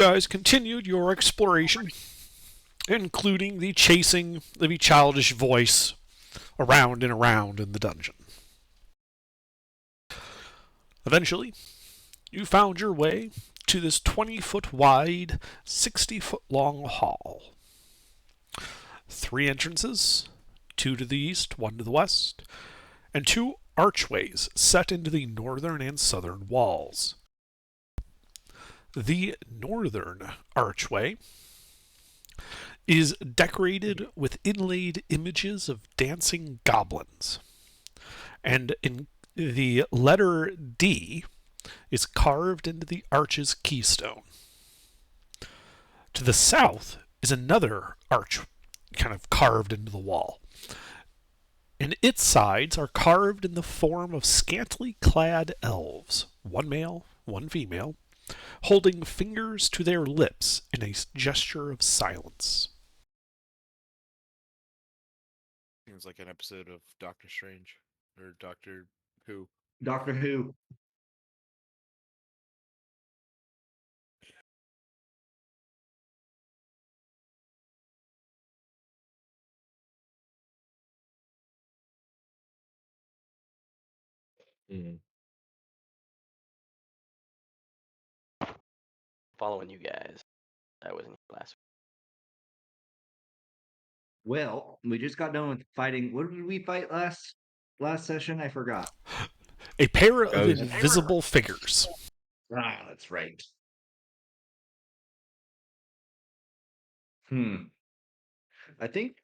guys continued your exploration, including the chasing of a childish voice around and around in the dungeon. Eventually, you found your way to this 20-foot wide, 60-foot long hall. Three entrances, two to the east, one to the west, and two archways set into the northern and southern walls. The northern archway is decorated with inlaid images of dancing goblins, and in the letter D is carved into the arch's keystone. To the south is another arch kind of carved into the wall, and its sides are carved in the form of scantily clad elves, one male, one female, holding fingers to their lips in a gesture of silence. Seems like an episode of Doctor Strange or Doctor Who. Doctor Who. Following you guys. I wasn't here last Well, we just got done with fighting. What did we fight last session? I forgot. A pair of invisible figures. Ah, that's right. I think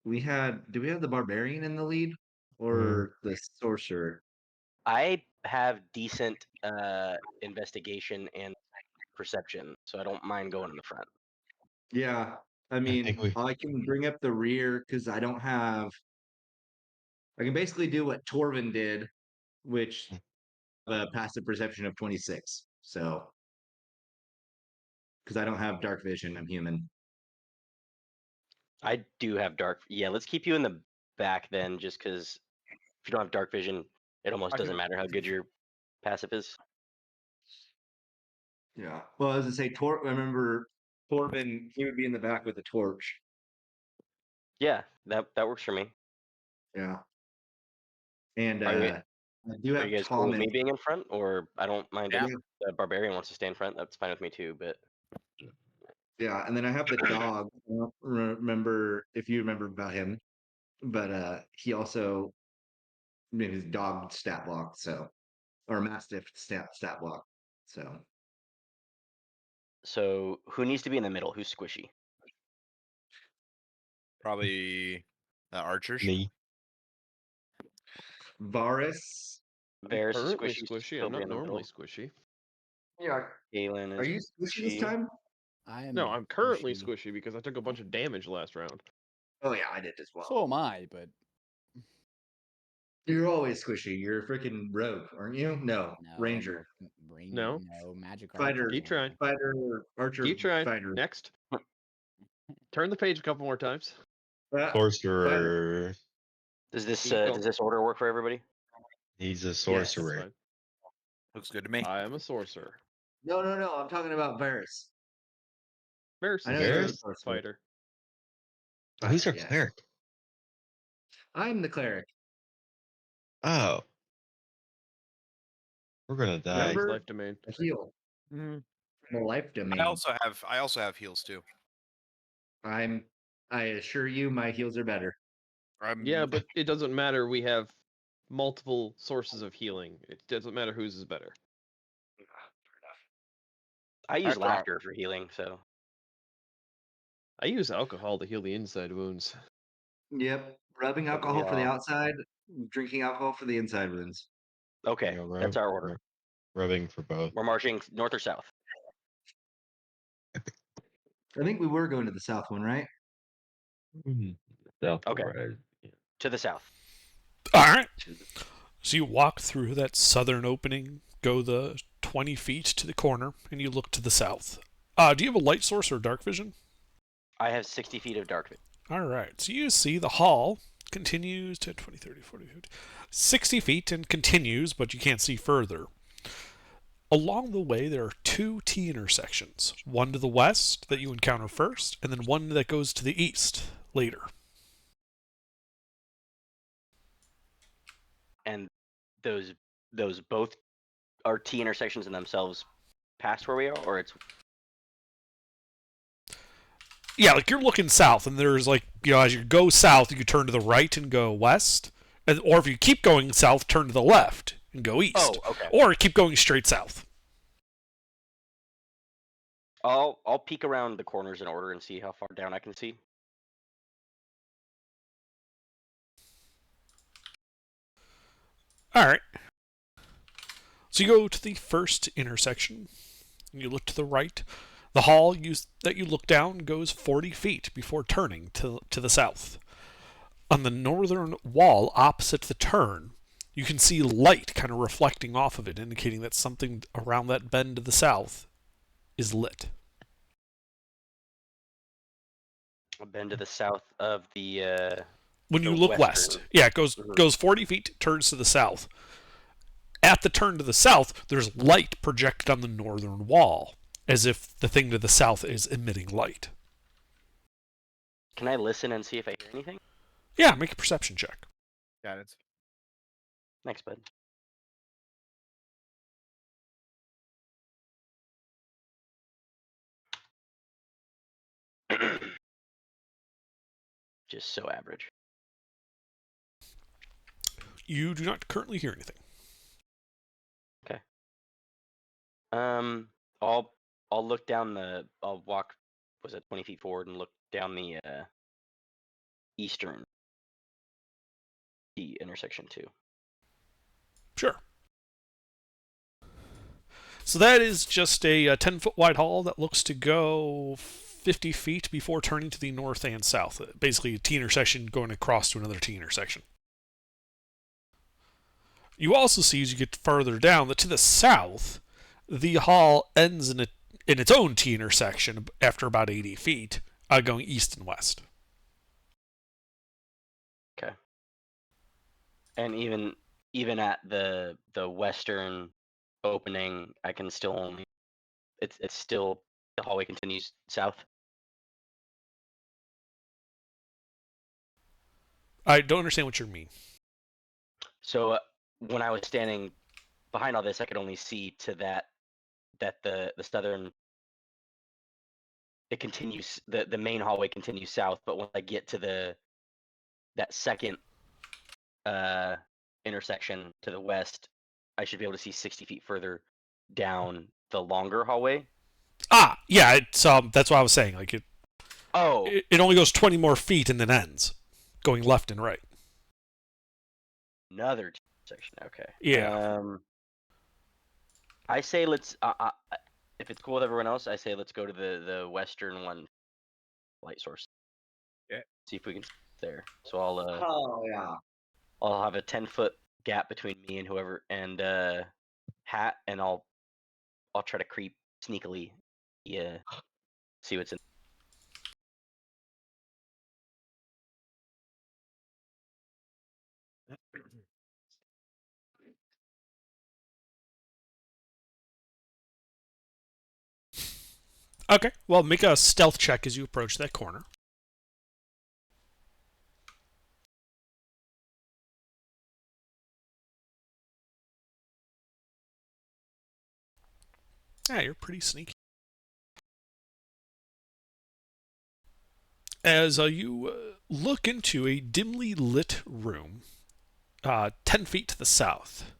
we had. Do we have the barbarian in the lead or the sorcerer? I have decent investigation and perception, so I don't mind going in the front. Yeah, I mean, I can bring up the rear because I don't have. I can basically do what Torvin did, which a passive perception of 26. So, because I don't have dark vision, I'm human. I do have dark. Yeah, let's keep you in the back then, just because if you don't have dark vision, it almost doesn't matter how good your passive is. Yeah. Well, as I say, remember Torvin, he would be in the back with a torch. Yeah, that works for me. Yeah. And Are you, I do are have you guys cool with Thomas. me being in front, or I don't mind Yeah. if the barbarian wants to stay in front. That's fine with me too. But Yeah, and then I have the dog. I don't remember if you remember about him, but he also made his dog stat block, so or mastiff stat block. so who needs to be in the middle? Who's squishy? Probably archers. Me. Varus. Varys is Currently squishy. squishy. He'll I'm be not in the normally middle. squishy. Yeah. Galen Are is you squishy this time? I am. No, I'm currently squishy because I took a bunch of damage last round. Oh yeah, I did as well. So am I, but You're always squishy. You're a freaking rogue, aren't you? No, Ranger. No. No, magic Fighter. archer. Keep trying. Fighter, archer, Keep trying. fighter. Next. Turn the page a couple more times. Sorcerer. Does this order work for everybody? He's a That's sorcerer. fine. Looks good to me. I am a sorcerer. No. I'm talking about Varus. Varys I know is you're a a sorcerer. fighter. Oh, he's our Yeah. cleric. I'm the cleric. Oh. We're gonna die. Remember? Life domain. A heal. Mhm. From a life domain. I also have heals too. I assure you, my heals are better. Yeah, but it doesn't matter. We have multiple sources of healing. It doesn't matter whose is better. I use thought- laughter for healing, so I use alcohol to heal the inside wounds. Yep. Rubbing alcohol for the outside, drinking alcohol for the inside wounds. okay, Yeah, that's our order. Rubbing for both. We're marching north or south. I think we were going to the south one, right? South Okay. right. To the south. All right. So you walk through that southern opening, go the 20 feet to the corner, and you look to the south. Do you have a light source or dark vision? I have 60 feet of dark vision. All right. So you see the hall continues to 20, 30, 40, 50, 60 feet and continues, but you can't see further. Along the way, there are two T intersections, one to the west that you encounter first, and then one that goes to the east later. And those both are T intersections in themselves past where we are, or it's Yeah, like you're looking south, and there's like, as you go south, you turn to the right and go west. Or if you keep going south, turn to the left and go east. oh, okay. Or keep going straight south. I'll peek around the corners in order and see how far down I can see. All right. So you go to the first intersection, and you look to the right. The hall that you look down goes 40 feet before turning to the south. On the northern wall opposite the turn, you can see light kind of reflecting off of it, indicating that something around that bend to the south is lit. A bend to the south of the. When you the look west, western. yeah, it goes 40 feet, turns to the south. At the turn to the south, there's light projected on the northern wall, as if the thing to the south is emitting light. Can I listen and see if I hear anything? Yeah, make a perception check. Got it. Thanks, bud. Just so average. You do not currently hear anything. I'll look down the. I'll walk. Was it 20 feet forward and look down the eastern T intersection too. Sure. So that is just a 10-foot wide hall that looks to go 50 feet before turning to the north and south. Basically, a T intersection going across to another T intersection. You also see as you get further down that to the south, the hall ends in its own T intersection after about 80 feet, going east and west. Okay. And even at the western opening, I can still only. It's still the hallway continues south. I don't understand what you mean. So when I was standing behind all this, I could only see to that the southern. It continues the main hallway continues south, but when I get to that second intersection to the west, I should be able to see 60 feet further down the longer hallway. Yeah, it's that's what I was saying. Like it only goes 20 more feet and then ends, going left and right. Another section. Okay. Yeah. I say let's. If it's cool with everyone else, I say let's go to the western one, light source. Yeah. See if we can there. So I'll Oh yeah. I'll have a 10-foot gap between me and whoever and Hat, and I'll try to creep sneakily. Yeah. See what's in. Okay. Well, make a stealth check as you approach that corner. Yeah, you're pretty sneaky. As you look into a dimly lit room, 10 feet to the south,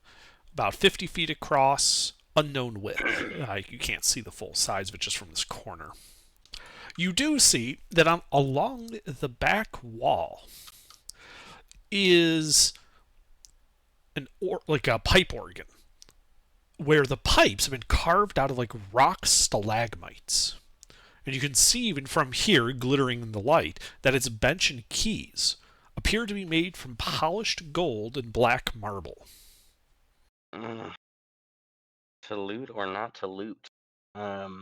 about 50 feet across, unknown width. You can't see the full size of it just from this corner. You do see that along the back wall is like a pipe organ, where the pipes have been carved out of like rock stalagmites. And you can see even from here, glittering in the light, that its bench and keys appear to be made from polished gold and black marble. To loot or not to loot? And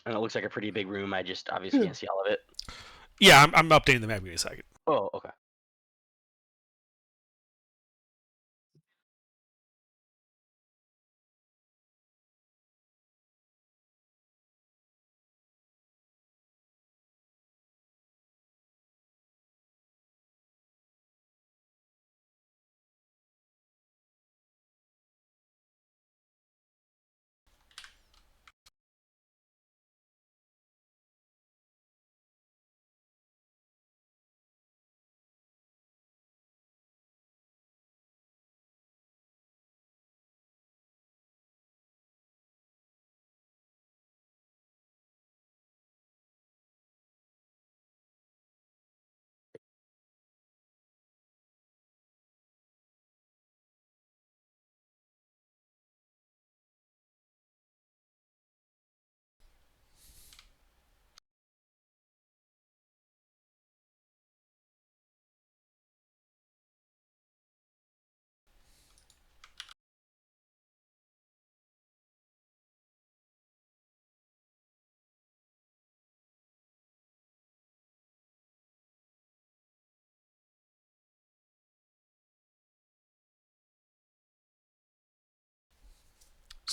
it looks like a pretty big room. I just obviously can't see all of it. Yeah, I'm updating the map. Give me a second. Oh, okay.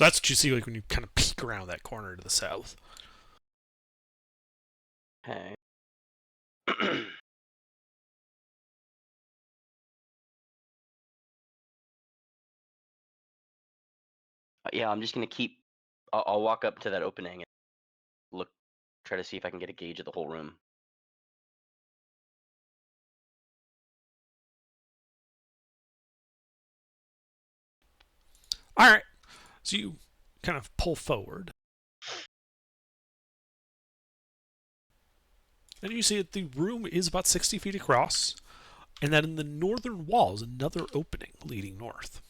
So that's what you see like when you kind of peek around that corner to the south. Okay. Yeah, I'm just gonna keep. I'll walk up to that opening and look, try to see if I can get a gauge of the whole room. All right. So you kind of pull forward. And you see that the room is about 60 feet across, and that in the northern wall is another opening leading north.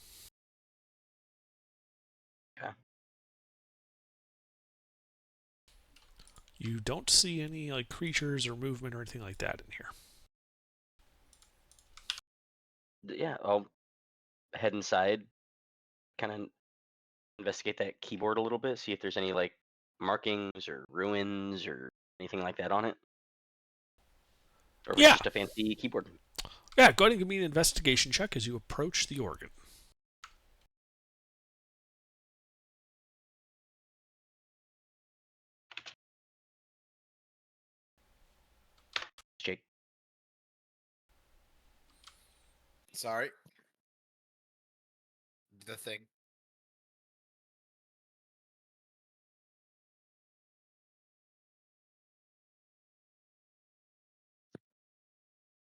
Okay. You don't see any like creatures or movement or anything like that in here. Yeah, I'll head inside, kind of investigate that keyboard a little bit, see if there's any like markings or ruins or anything like that on it. Or if it's Yeah. just a fancy keyboard. Yeah, go ahead and give me an investigation check as you approach the organ. Jake. Sorry. The thing.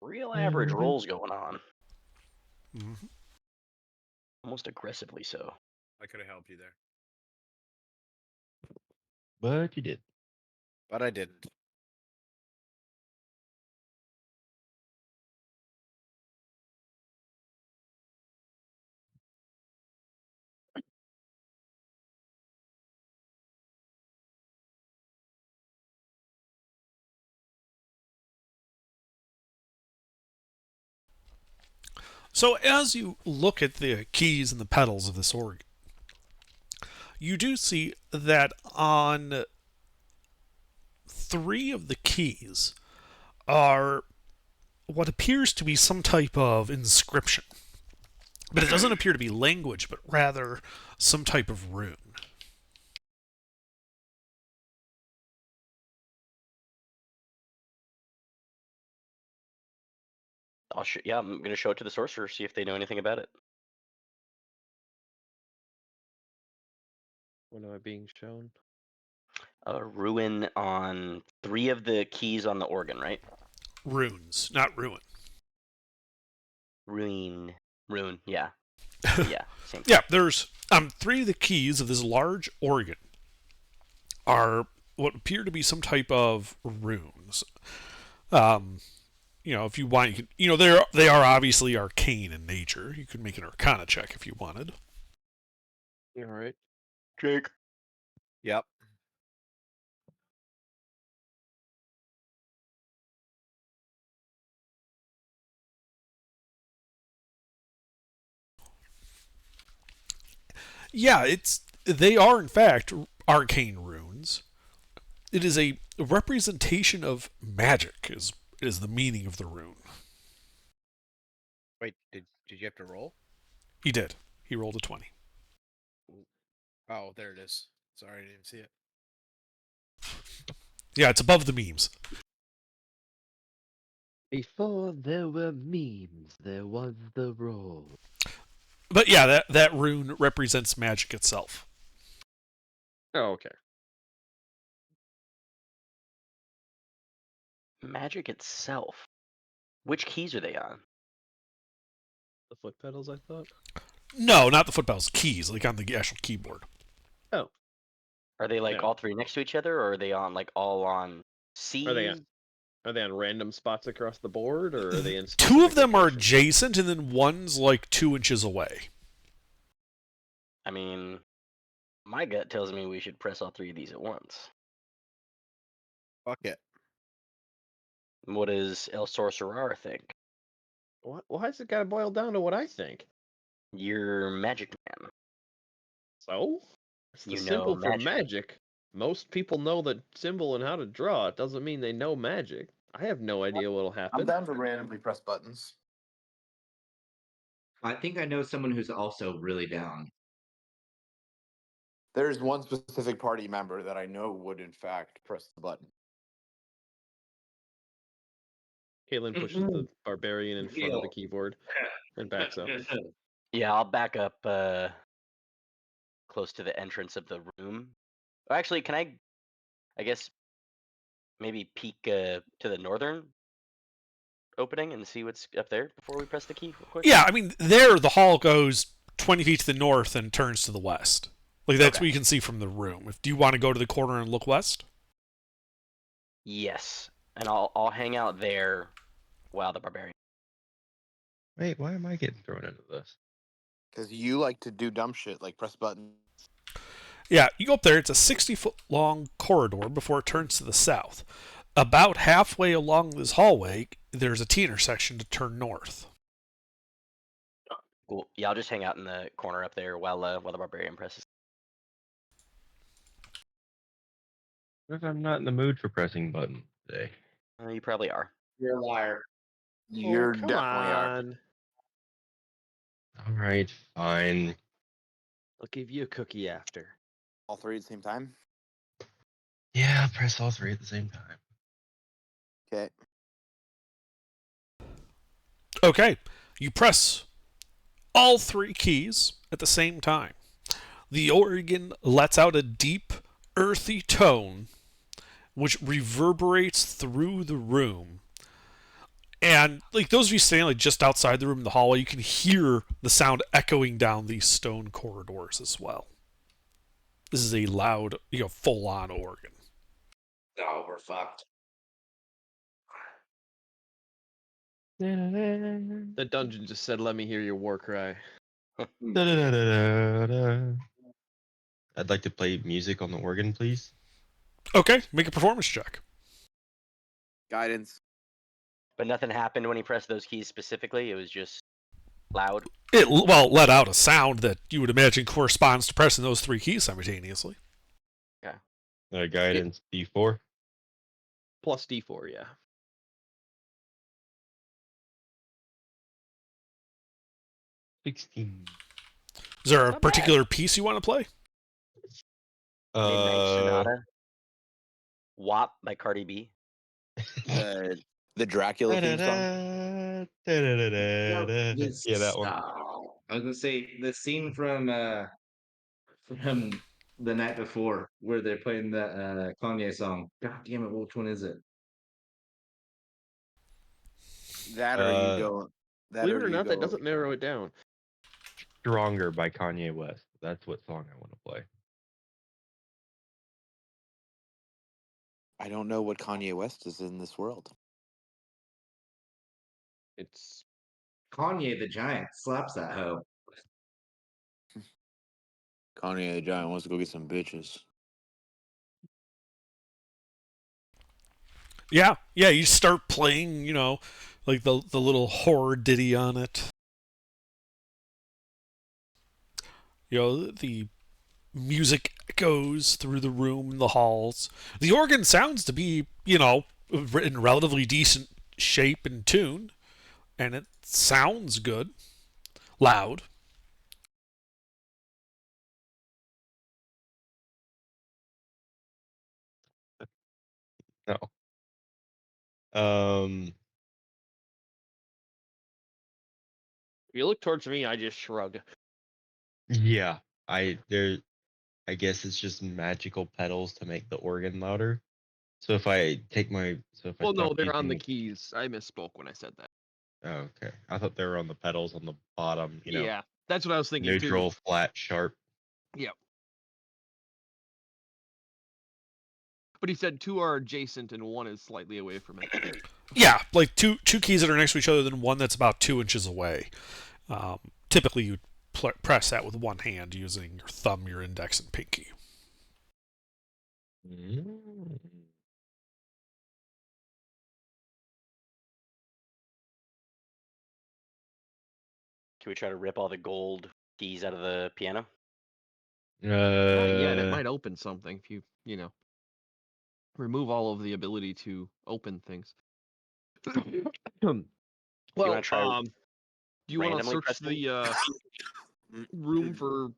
Real average Mhm. rolls going on. Mm-hmm. Almost aggressively so. I could have helped you there, But you did. but I didn't. So as you look at the keys and the pedals of this organ, you do see that on 3 of the keys are what appears to be some type of inscription. But it doesn't appear to be language, but rather some type of rune. Yeah, I'm gonna show it to the sorcerer, see if they know anything about it. What am I being shown? A ruin on 3 of the keys on the organ, right? Runes, not ruin. Rune, yeah, yeah, same. Yeah, there's 3 of the keys of this large organ are what appear to be some type of runes. If you want, you can, they are obviously arcane in nature. You could make an Arcana check if you wanted. All right. Jake. Yep. Yeah, they are in fact arcane runes. It is a representation of magic is the meaning of the rune. Wait, did you have to roll? He did. He rolled a 20. Oh, there it is. Sorry, I didn't see it. Yeah, it's above the memes. Before there were memes, there was the roll. But yeah, that rune represents magic itself. Oh, okay. Magic itself. Which keys are they on? The foot pedals, I thought. No, not the foot pedals. Keys, like on the actual keyboard. Oh, Are they like Yeah. all 3 next to each other, or are they on like all on C? Are they on random spots across the board, or are they in? 2 of specific them are locations? adjacent, and then one's like 2 inches away. I mean, my gut tells me we should press all 3 of these at once. Fuck it. What does El Sorcerer think? Why has it got to boil down to what I think? You're Magic Man. So, it's the You know symbol for magic. magic. Most people know the symbol and how to draw. It doesn't mean they know magic. I have no idea what'll I'm happen. down to randomly press buttons. I think I know someone who's also really down. There's one specific party member that I know would, in fact, press the button. Kalen pushes the barbarian in front of the keyboard and backs up. Yeah, I'll back up close to the entrance of the room. Oh, actually, can I guess, maybe peek to the northern opening and see what's up there before we press the key real quick? Yeah, I mean, there the hall goes 20 feet to the north and turns to the west. Like, that's Okay. what you can see from the room. Do you want to go to the corner and look west? Yes, and I'll hang out there while the barbarian. Wait, why am I getting thrown into this? Because you like to do dumb shit like press button. Yeah, you go up there. It's a 60-foot long corridor before it turns to the south. About halfway along this hallway, there's a T-intersection to turn north. Cool. Yeah, I'll just hang out in the corner up there while the barbarian presses. What if I'm not in the mood for pressing buttons today? You probably are. You're a liar. You're come definitely are. on. All right, fine. I'll give you a cookie after. All three at the same time. Yeah, I'll press all three at the same time. Okay. Okay, you press all three keys at the same time. The organ lets out a deep, earthy tone which reverberates through the room. And like those of you standing like just outside the room in the hallway, you can hear the sound echoing down these stone corridors as well. This is a loud, full-on organ. Oh, we're fucked. The dungeon just said, "Let me hear your war cry." Da-da-da-da-da-da. I'd like to play music on the organ, please. Okay, make a performance check. Guidance. But nothing happened when he pressed those keys specifically. It was just loud. It let out a sound that you would imagine corresponds to pressing those three keys simultaneously. Guidance D4. Plus D4, yeah. 16. Is there a Not bad. particular piece you want to play? Midnight Sonata. WAP by Cardi B. The Dracula theme song. Yeah, that one. I was gonna say the scene from the night before where they're playing the Kanye song. God damn it, which one is it? That or you go. That Believe or it or you not, that go- doesn't narrow it down. Stronger by Kanye West. That's what song I want to play. I don't know what Kanye West is in this world. It's Kanye the Giant slaps that hoe. Kanye the Giant wants to go get some bitches. Yeah, you start playing, like the little horror ditty on it. The music echoes through the room and the halls. The organ sounds to be, in relatively decent shape and tune, and it sounds good. Loud. No. Um. if you look towards me, I just shrug. Yeah. I guess it's just magical pedals to make the organ louder. So if I take my Well, no, stop they're on the using- keys. I misspoke when I said that. Oh, okay. I thought they were on the pedals on the bottom. Yeah, that's what I was thinking Neutral, too. flat, sharp. Yep. But he said two are adjacent and one is slightly away from it. Yeah, like two keys that are next to each other, than one that's about 2 inches away. Typically, you'd press that with one hand using your thumb, your index, and pinky. Mm. Can we try to rip all the gold keys out of the piano? Yeah, and it might open something if you remove all of the ability to open things. Well, wanna try do you want to randomly search pressing? the room for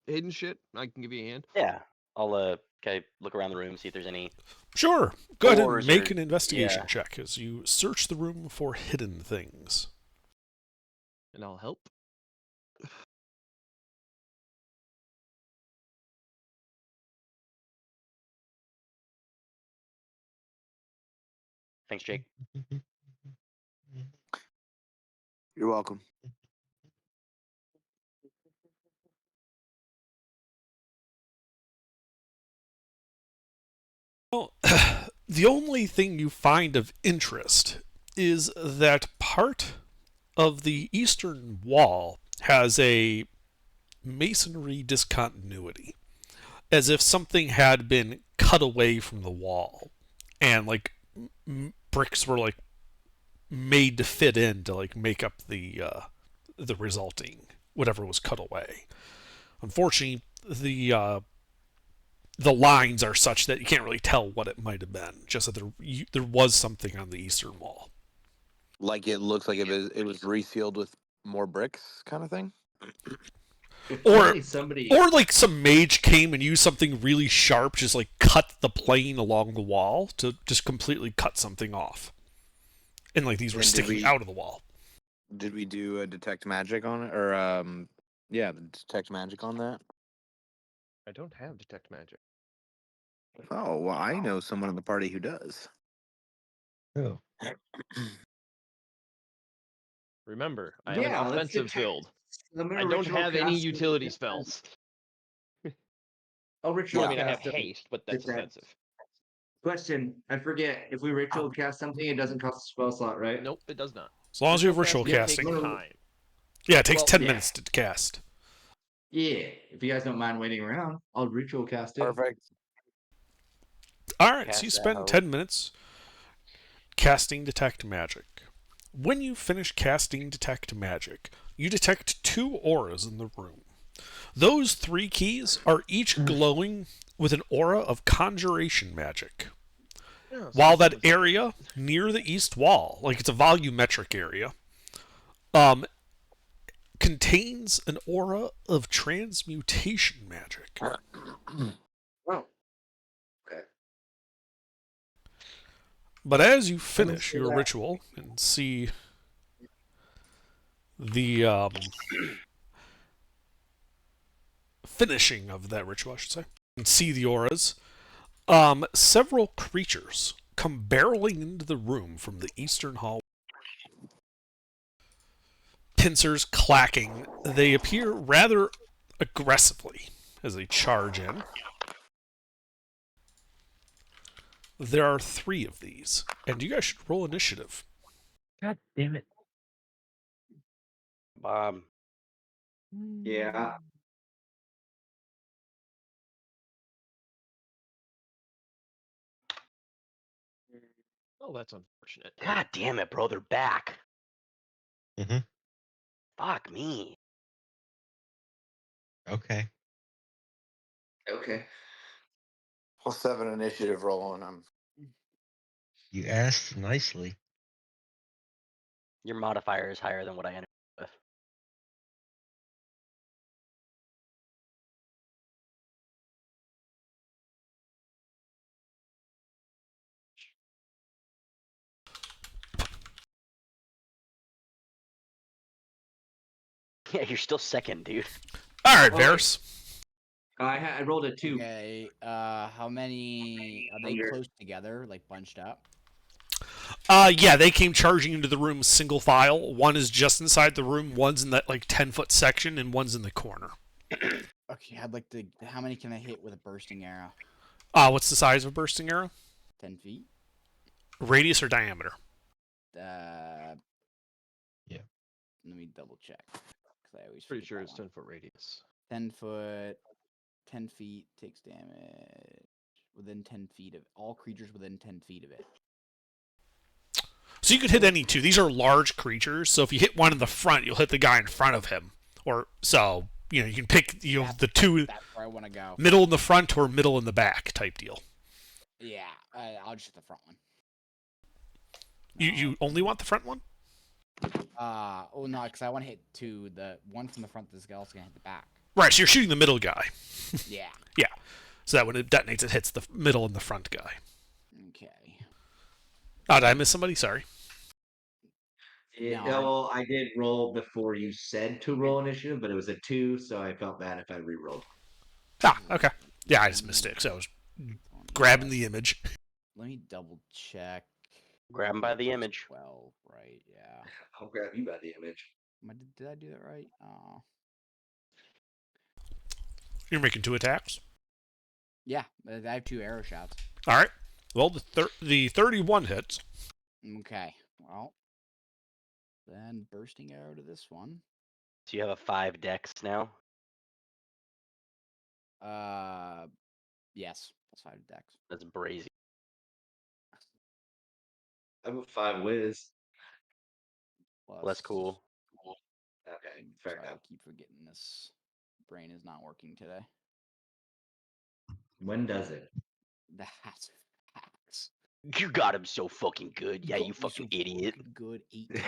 hidden shit, I can give you a hand. Yeah. I'll okay, look around the room, see if there's any. Sure. Go ahead and Doors make or- an investigation yeah. check as you search the room for hidden things. And I'll help. Thanks, Jake. You're welcome. Well, the only thing you find of interest is that part of the eastern wall has a masonry discontinuity, as if something had been cut away from the wall, and like bricks were like made to fit in to like make up the resulting whatever was cut away. Unfortunately, the lines are such that you can't really tell what it might have been. Just that there was something on the eastern wall. Like it looks like it was resealed with more bricks, kind of thing. Apparently somebody Or like some mage came and used something really sharp, just like cut the plane along the wall to just completely cut something off. And like these were And did sticking we- out of the wall. Did we do a detect magic on it, or yeah, the detect magic on that? I don't have detect magic. Oh, well, I know someone in the party who does. Oh. Remember, I am Yeah, an let's offensive detect- build. I'm I gonna don't ritual have any cast utility detect- spells. I'll Well, ritual I mean, I have cast a- haste, but that's detect. offensive. Question: I forget if we ritual cast something, it doesn't cost a spell slot, right? Nope, it does not. As long as you have ritual casting casting. takes No. time. Yeah, it takes Well, 10 yeah. minutes to cast. Yeah, if you guys don't mind waiting around, I'll ritual cast it. Perfect. Alright, so Cast you that spend hoe. 10 minutes casting Detect Magic. When you finish casting Detect Magic, you detect 2 auras in the room. Those 3 keys are each glowing with an aura of conjuration magic. Yeah, so While this that one's- area near the east wall, like it's a volumetric area, contains an aura of transmutation magic. Oh, okay. But as you finish say your that. ritual and see the finishing of that ritual, I should say, and see the auras, several creatures come barreling into the room from the eastern hall. Pincers clacking, they appear rather aggressively as they charge in. There are 3 of these, and you guys should roll initiative. God damn it. Yeah. Oh, that's unfortunate. God damn it, bro. They're back. Mhm. Fuck me. Okay. Okay. Plus 7 initiative roll on them. You asked nicely. Your modifier is higher than what I ended with. Yeah, you're still second, dude. All right, Oh, Varys. I rolled a 2. Okay, how many are they Under. close together, like bunched up? Yeah, they came charging into the room single file. One is just inside the room, one's in that like 10-foot section, and one's in the corner. Okay, I'd like to. How many can I hit with a bursting arrow? What's the size of a bursting arrow? 10 feet. Radius or diameter? Uh. Yeah. Let me double check. 'Cause I always Pretty forget sure that it's one. 10-foot radius. 10 foot, 10 feet takes damage within 10 feet of all creatures within 10 feet of it. So you could hit any 2. These are large creatures, so if you hit one in the front, you'll hit the guy in front of him. Or so you can pick the 2 That's where I want to go. middle in the front or middle in the back type deal. Yeah, I'll just hit the front one. You only want the front one? Oh no, because I want to hit 2. The one from the front is also gonna hit the back. Right, so you're shooting the middle guy. Yeah. So that when it detonates, it hits the middle and the front guy. Okay. Oh, did I miss somebody? Sorry. Yeah, No, well, I did roll before you said to roll initiative, but it was a 2, so I felt bad if I re-rolled. Ah, okay. Yeah, I just missed it, so I was grabbing the image. Let me double check. Grab 'em by the Plus image. 12, right? Yeah. I'll grab you by the image. Did I do that right? You're making 2 attacks. Yeah. I have 2 arrow shots. All right. Well, the 31 hits. Okay. Well, then bursting arrow to this one. So you have a 5 dex now. Yes. Plus 5 dex. That's brazy. I have a 5 whiz. Plus. Well, that's cool. Okay, fair Sorry, I enough. keep forgetting this. Brain is not working today. When does it? That's facts. You got him so fucking good. Yeah, Got you me so fucking idiot. fucking good 18.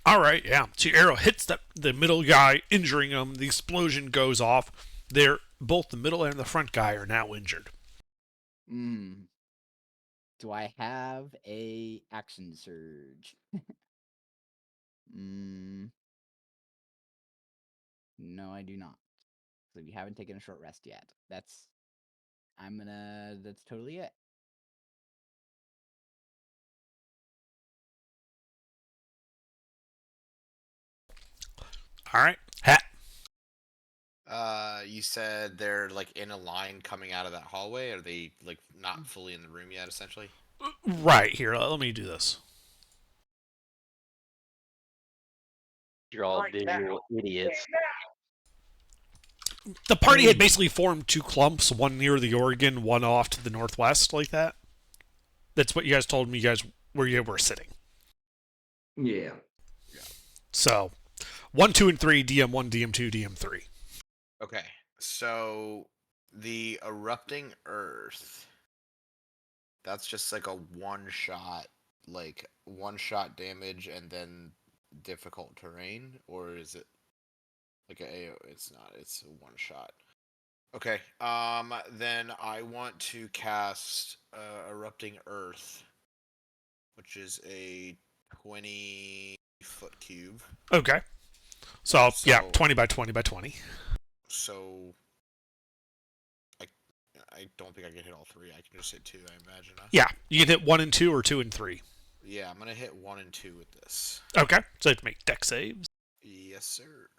All right, yeah. So your arrow hits the middle guy, injuring him. The explosion goes off. Both the middle and the front guy are now injured. Do I have a action surge? No, I do not. So we haven't taken a short rest yet. That's totally it. All right, Hat. You said they're like in a line coming out of that hallway. Are they like not fully in the room yet? Essentially. Right here. Let me do this. You're all visual idiots. The party had basically formed 2 clumps, one near the Oregon, one off to the northwest, like that. That's what you guys told me. You guys where you were sitting. Yeah. So, 1, 2, and 3. DM1, DM2, DM3. Okay, so the erupting earth. That's just like a one shot damage and then difficult terrain, or is it like it's not. It's a one shot. Okay. Then I want to cast erupting earth, which is a 20-foot cube. Okay. So yeah, So- 20 by 20 by 20. So I don't think I can hit all 3. I can just hit 2. I imagine. Huh? Yeah, you can hit 1 and 2 or 2 and 3. Yeah, I'm gonna hit 1 and 2 with this. Okay. So you have to make deck saves. Yes, sir.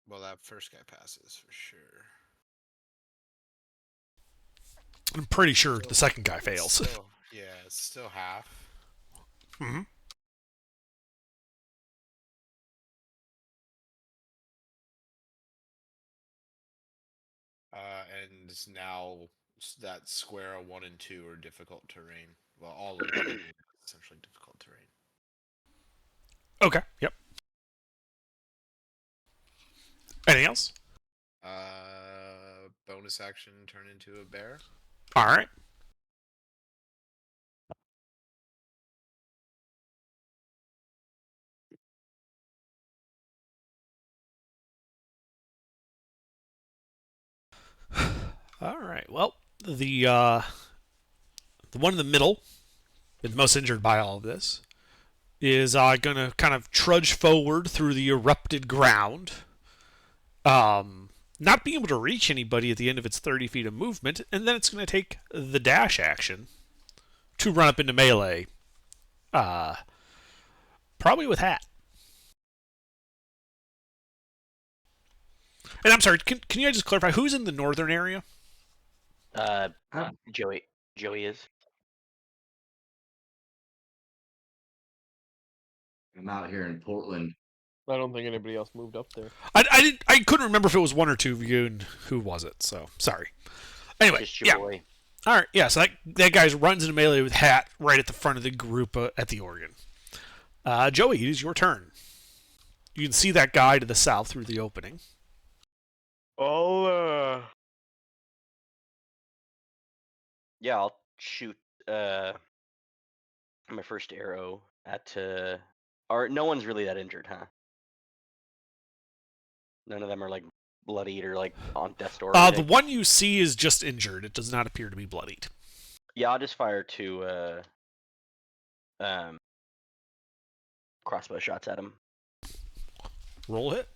Well, that first guy passes for sure. I'm pretty sure the second guy fails. Still, yeah, it's still half. hmm And now that square 1 and 2 are difficult terrain. Well, all of them are essentially difficult terrain. Okay. Yep. Anything else? Bonus action turn into a bear. All right. All right. Well, the one in the middle, the most injured by all of this, is going to kind of trudge forward through the erupted ground. Not being able to reach anybody at the end of its 30 feet of movement, and then it's going to take the dash action to run up into melee. Probably with Hat. And I'm sorry, can you just clarify who's in the northern area? Joey is. I'm out here in Portland. I don't think anybody else moved up there. I couldn't remember if it was one or two of you and who was it. So sorry. Anyway, Just your yeah. boy. All right, yeah. So that guy runs into melee with Hat right at the front of the group at the Oregon. Joey, it is your turn. You can see that guy to the south through the opening. Yeah, I'll shoot my first arrow at or no one's really that injured, huh? None of them are like bloodied or like on death's door. Or The anything? one you see is just injured. It does not appear to be bloodied. Yeah, I'll just fire 2 crossbow shots at him. Roll hit.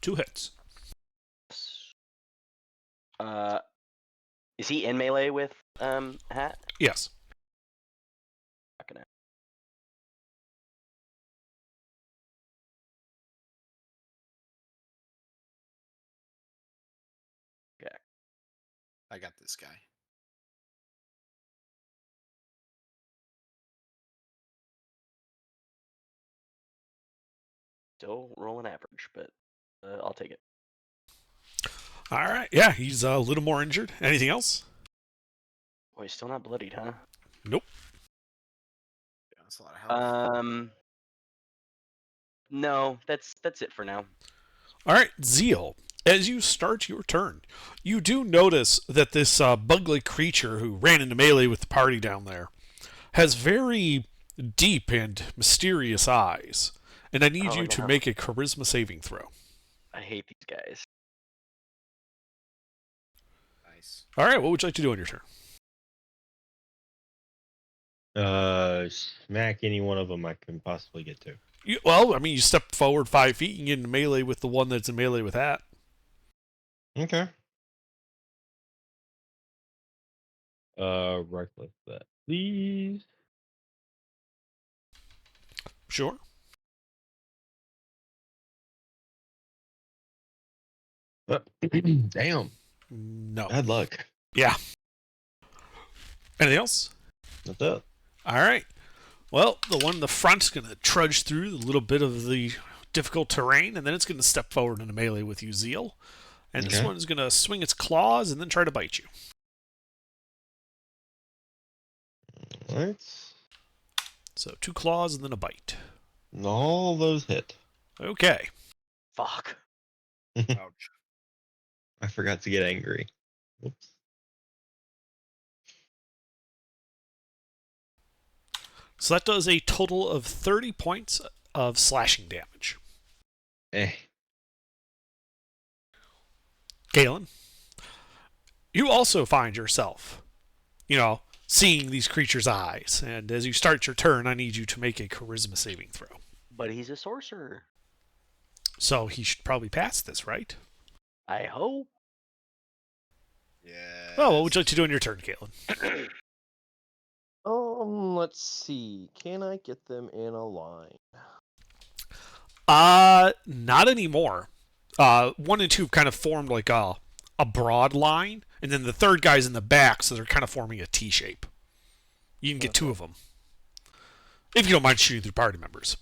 Two hits. Is he in melee with Hat? Yes. Not gonna. Okay. I got this guy. Still rolling average, but I'll take it. All right. Yeah, he's a little more injured. Anything else? Boy, he's still not bloodied, huh? Nope. Yeah, that's a lot of health. No, that's it for now. All right, Zeal. As you start your turn, you do notice that this bug-like creature who ran into melee with the party down there has very deep and mysterious eyes, and I need Oh, you to no. make a charisma saving throw. I hate these guys. Nice. All right, what would you like to do on your turn? Smack any one of them I can possibly get to. You step forward 5 feet, you can get into melee with the one that's in melee with that. Okay. Right click that, please. Sure. Damn. No. Bad luck. Yeah. Anything else? That's it. All right. Well, the one in the front's going to trudge through a little bit of the difficult terrain, and then it's going to step forward into melee with you, Zeal. And this Okay. one's going to swing its claws and then try to bite you. Alright. So 2 claws and then a bite. All those hit. Okay. Fuck. Ouch. I forgot to get angry. Whoops. So that does a total of 30 points of slashing damage. Eh. Galen, you also find yourself, seeing these creatures' eyes. And as you start your turn, I need you to make a charisma saving throw. But he's a sorcerer. So he should probably pass this, right? I hope. Yeah. Oh, what would you like to do on your turn, Galen? Let's see. Can I get them in a line? Not anymore. 1 and 2 kind of formed like a broad line, and then the third guy's in the back, so they're kind of forming a T shape. You can get 2 of them. If you don't mind shooting through party members.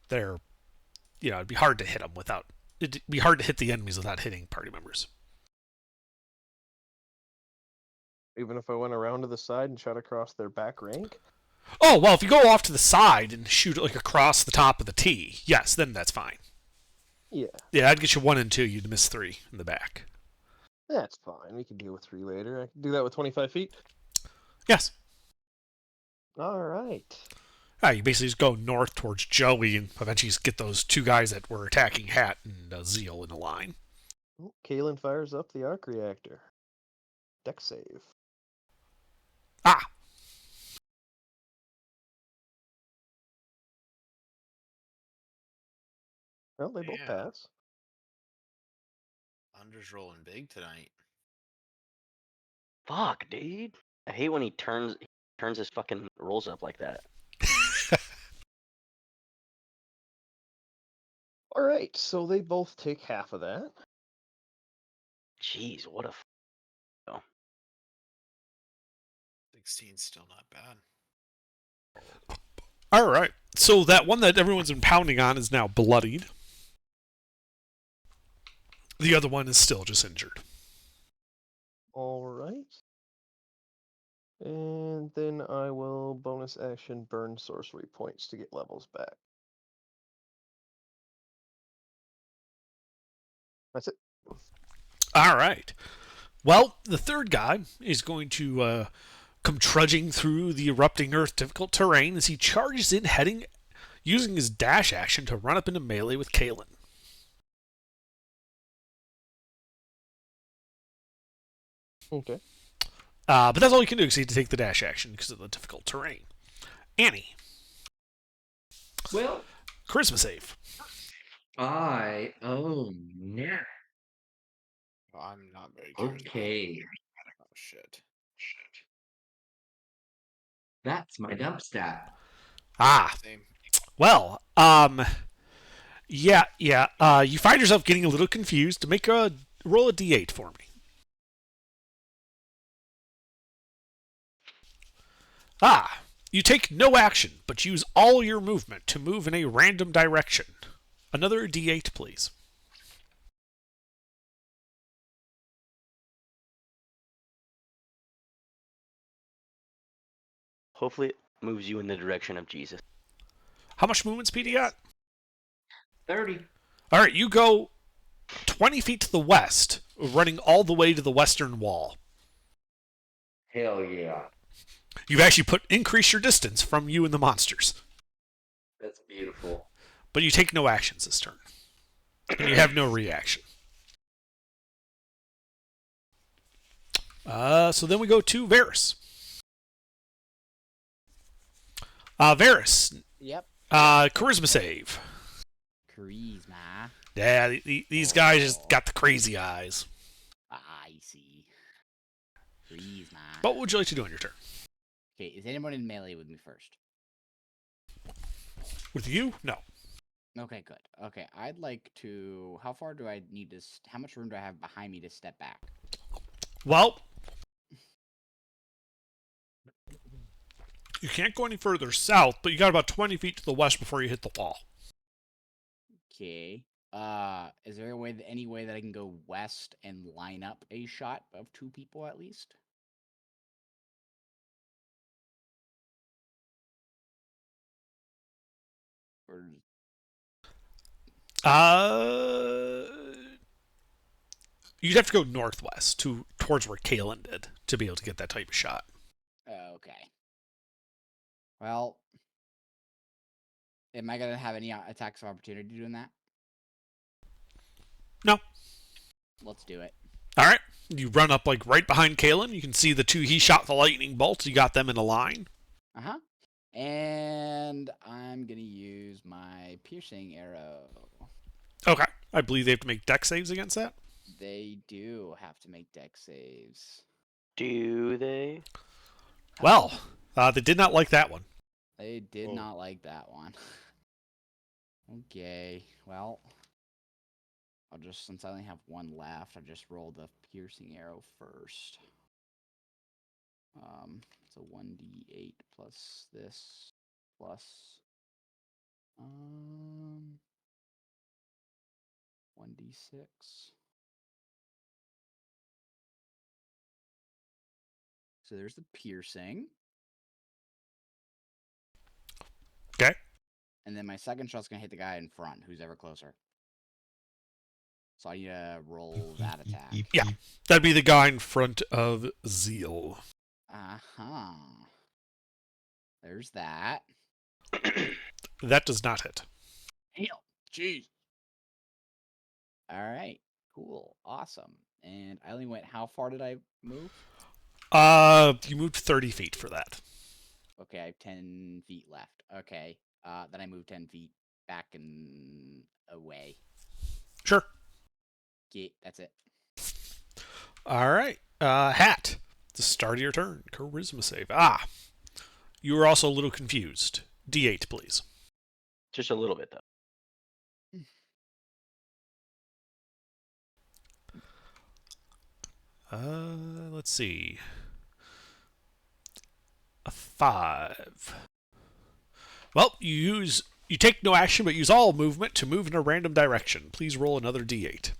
They're, it'd be hard to hit them it'd be hard to hit the enemies without hitting party members. Even if I went around to the side and shot across their back rank? Oh, well, if you go off to the side and shoot it like across the top of the T, yes, then that's fine. Yeah, Yeah, I'd get you 1 and 2, you'd miss 3 in the back. that's fine. We can deal with 3 later. I can do that with 25 feet. Yes. All right. You basically just go north towards Joey and eventually just get those 2 guys that were attacking Hat and Zeal in a line. Oh, Kalen fires up the arc reactor. Deck save. Ah! Well, they both Yeah. pass. Under's rolling big tonight. Fuck, dude. I hate when he turns his fucking rolls up like that. All right, so they both take half of that. Jeez, what a 16's still not bad. All right. So that one that everyone's been pounding on is now bloodied. The other one is still just injured. All right. And then I will bonus action burn sorcery points to get levels back. That's it. All right. Well, the third guy is going to come trudging through the erupting earth difficult terrain as he charges in, heading using his dash action to run up into melee with Kalen. Okay. But that's all you can do because you need to take the dash action because of the difficult terrain. Annie, Well, charisma save. oh no. I'm not very charismatic. Okay, Oh shit. that's my dump stat. Ah, Same. well, yeah. You find yourself getting a little confused. Roll a d8 for me. Ah, you take no action, but use all your movement to move in a random direction. Another d8, please. Hopefully, it moves you in the direction of Jesus. How much movement speed you got? 30. All right, you go 20 feet to the west, running all the way to the western wall. Hell yeah. You've actually increased your distance from you and the monsters. That's beautiful. But you take no actions this turn. And you have no reaction. So then we go to Varys. Varys, Yep. charisma save. Charisma. Yeah, these guys just got the crazy eyes. I see. Charisma. What would you like to do on your turn? Okay, is anyone in melee with me first? With you? No. Okay, good. Okay, I'd like to. How far do I need to? How much room do I have behind me to step back? Well, you can't go any further south, but you got about 20 feet to the west before you hit the wall. Okay. Is there any way that I can go west and line up a shot of 2 people at least? Or You'd have to go northwest towards where Kalen did to be able to get that type of shot. okay. Well, am I gonna have any attacks of opportunity doing that? No. Let's do it. All right. You run up like right behind Kalen. You can see the 2 he shot the lightning bolts. You got them in a line. Uh-huh. And I'm gonna use my piercing arrow. Okay. I believe they have to make dex saves against that. They do have to make dex saves. Do they? Well, they did not like that one. They did Whoa. not like that one. Okay, well, since I only have 1 left, I'll just roll the piercing arrow first. It's a 1d8 plus this, plus, 1d6. So there's the piercing. Okay. And then my second shot's gonna hit the guy in front, who's ever closer. So I need to roll that attack. Yeah. That'd be the guy in front of Zeal. Uh-huh. There's that. That does not hit. Hell, jeez. Alright, cool, awesome. And I only went, how far did I move? You moved 30 feet for that. Okay, I have 10 feet left. Okay, then I moved 10 feet back and away. Sure. Okay, that's it. All right. Hat. The start of your turn. Charisma save. Ah. You were also a little confused. D8, please. Just a little bit, though. Let's see. A 5. Well, you take no action, but use all movement to move in a random direction. Please roll another D8.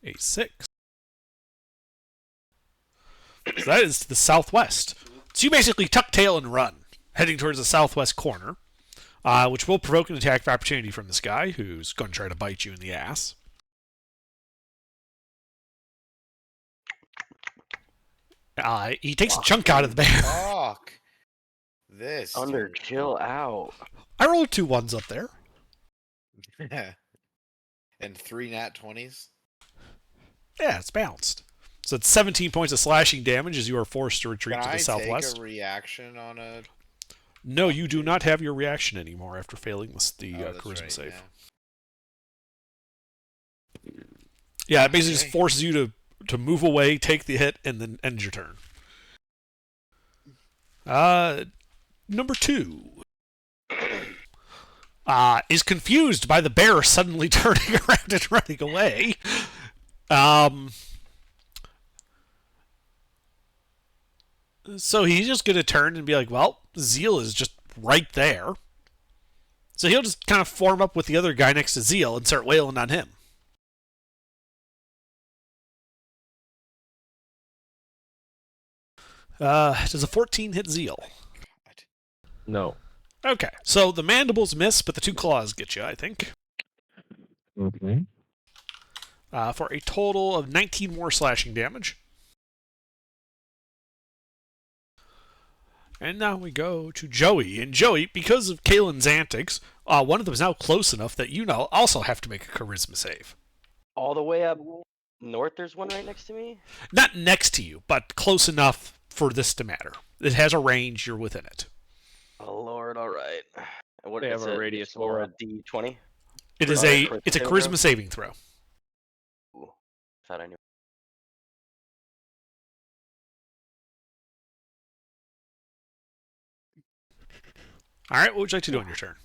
A 6. So that is to the southwest. So you basically tuck tail and run, heading towards the southwest corner, which will provoke an attack of opportunity from this guy, who's going to try to bite you in the ass. He takes a chunk out of the bear. Fuck. This. Under, dude. chill out. I rolled 2 1s up there. And 3 nat 20s. Yeah, it's balanced. So it's 17 points of slashing damage as you are forced to retreat Can to the I southwest. take a reaction on a... No, you do not have your reaction anymore after failing the Oh, that's charisma right, save. yeah. Yeah, it basically just Okay. forces you to move away, take the hit, and then end your turn. Number 2 is confused by the bear suddenly turning around and running away. So he's just going to turn and be like, well, Zeal is just right there. So he'll just kind of form up with the other guy next to Zeal and start wailing on him. Does a 14 hit Zeal? No. Okay, so the mandibles miss, but the 2 claws get you, I think. Okay. For a total of 19 more slashing damage. And now we go to Joey. And Joey, because of Kalen's antics, one of them is now close enough that you now also have to make a charisma save. All the way up north, there's one right next to me. Not next to you, but close enough for this to matter. It has a range, you're within it. Oh lord, all right. And what They is have a it? radius It's for a aura. D20. It is Charisma it's a saving charisma throw? saving throw. Ooh, thought I knew. Alright, what would you like to do on your turn?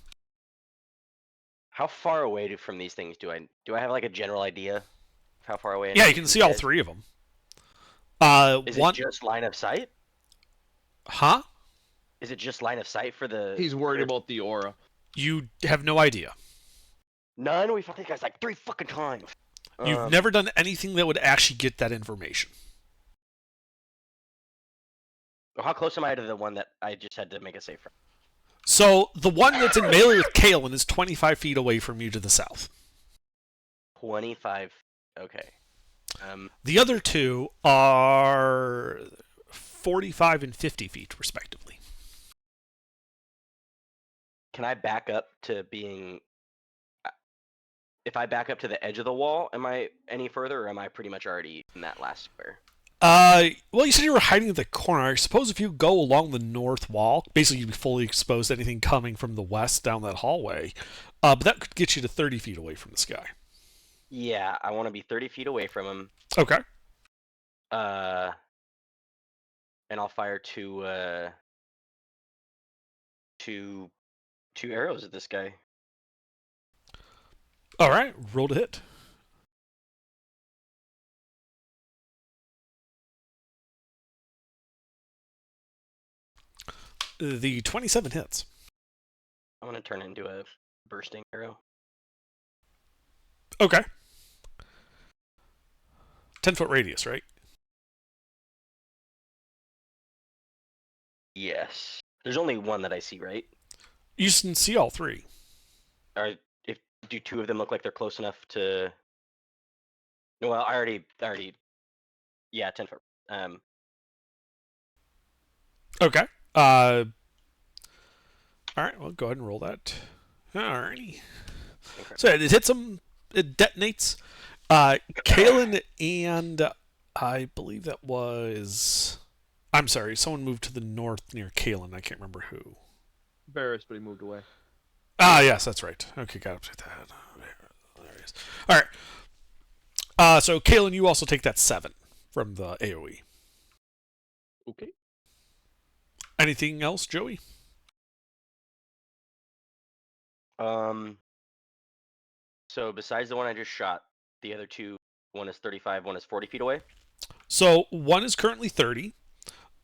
How far away from these things do I have like a general idea of how far away? I Yeah, am you can from see these all guys? 3 of them. Is One, it just line of sight? huh? Is it just line of sight for the? He's worried for- about the aura. You have no idea. None. We fought these guys like 3 fucking times. You've never done anything that would actually get that information. How close am I to the one that I just had to make a save from? So the one that's in melee with Kalen is 25 feet away from you to the south. 25. Okay. The other 2 are 45 and 50 feet, respectively. Can I back up to being? If I back up to the edge of the wall, am I any further, or am I pretty much already in that last square? Well, you said you were hiding at the corner. I suppose if you go along the north wall, basically you'd be fully exposed to anything coming from the west down that hallway. But that could get you to 30 feet away from this guy. Yeah, I want to be 30 feet away from him. Okay. And I'll fire two arrows at this guy. All right. Roll to hit. The 27 hits. I'm gonna turn it into a bursting arrow. Okay. 10-foot radius, right? Yes. There's only one that I see, right? You can see all 3. Do 2 of them look like they're close enough to? No, well, I already. Yeah, 10 foot. Okay. All right. Well, go ahead and roll that. Alrighty. Okay. So it hits him. It detonates. Kalen and I believe that was. I'm sorry. Someone moved to the north near Kalen. I can't remember who. Barris, but he moved away. Ah, yes, that's right. Okay, got upside that. There it is. All right. So Kalen, you also take that 7 from the AOE. Okay. Anything else, Joey? So besides the one I just shot, the other 2, one is 35, one is 40 feet away. So one is currently 30.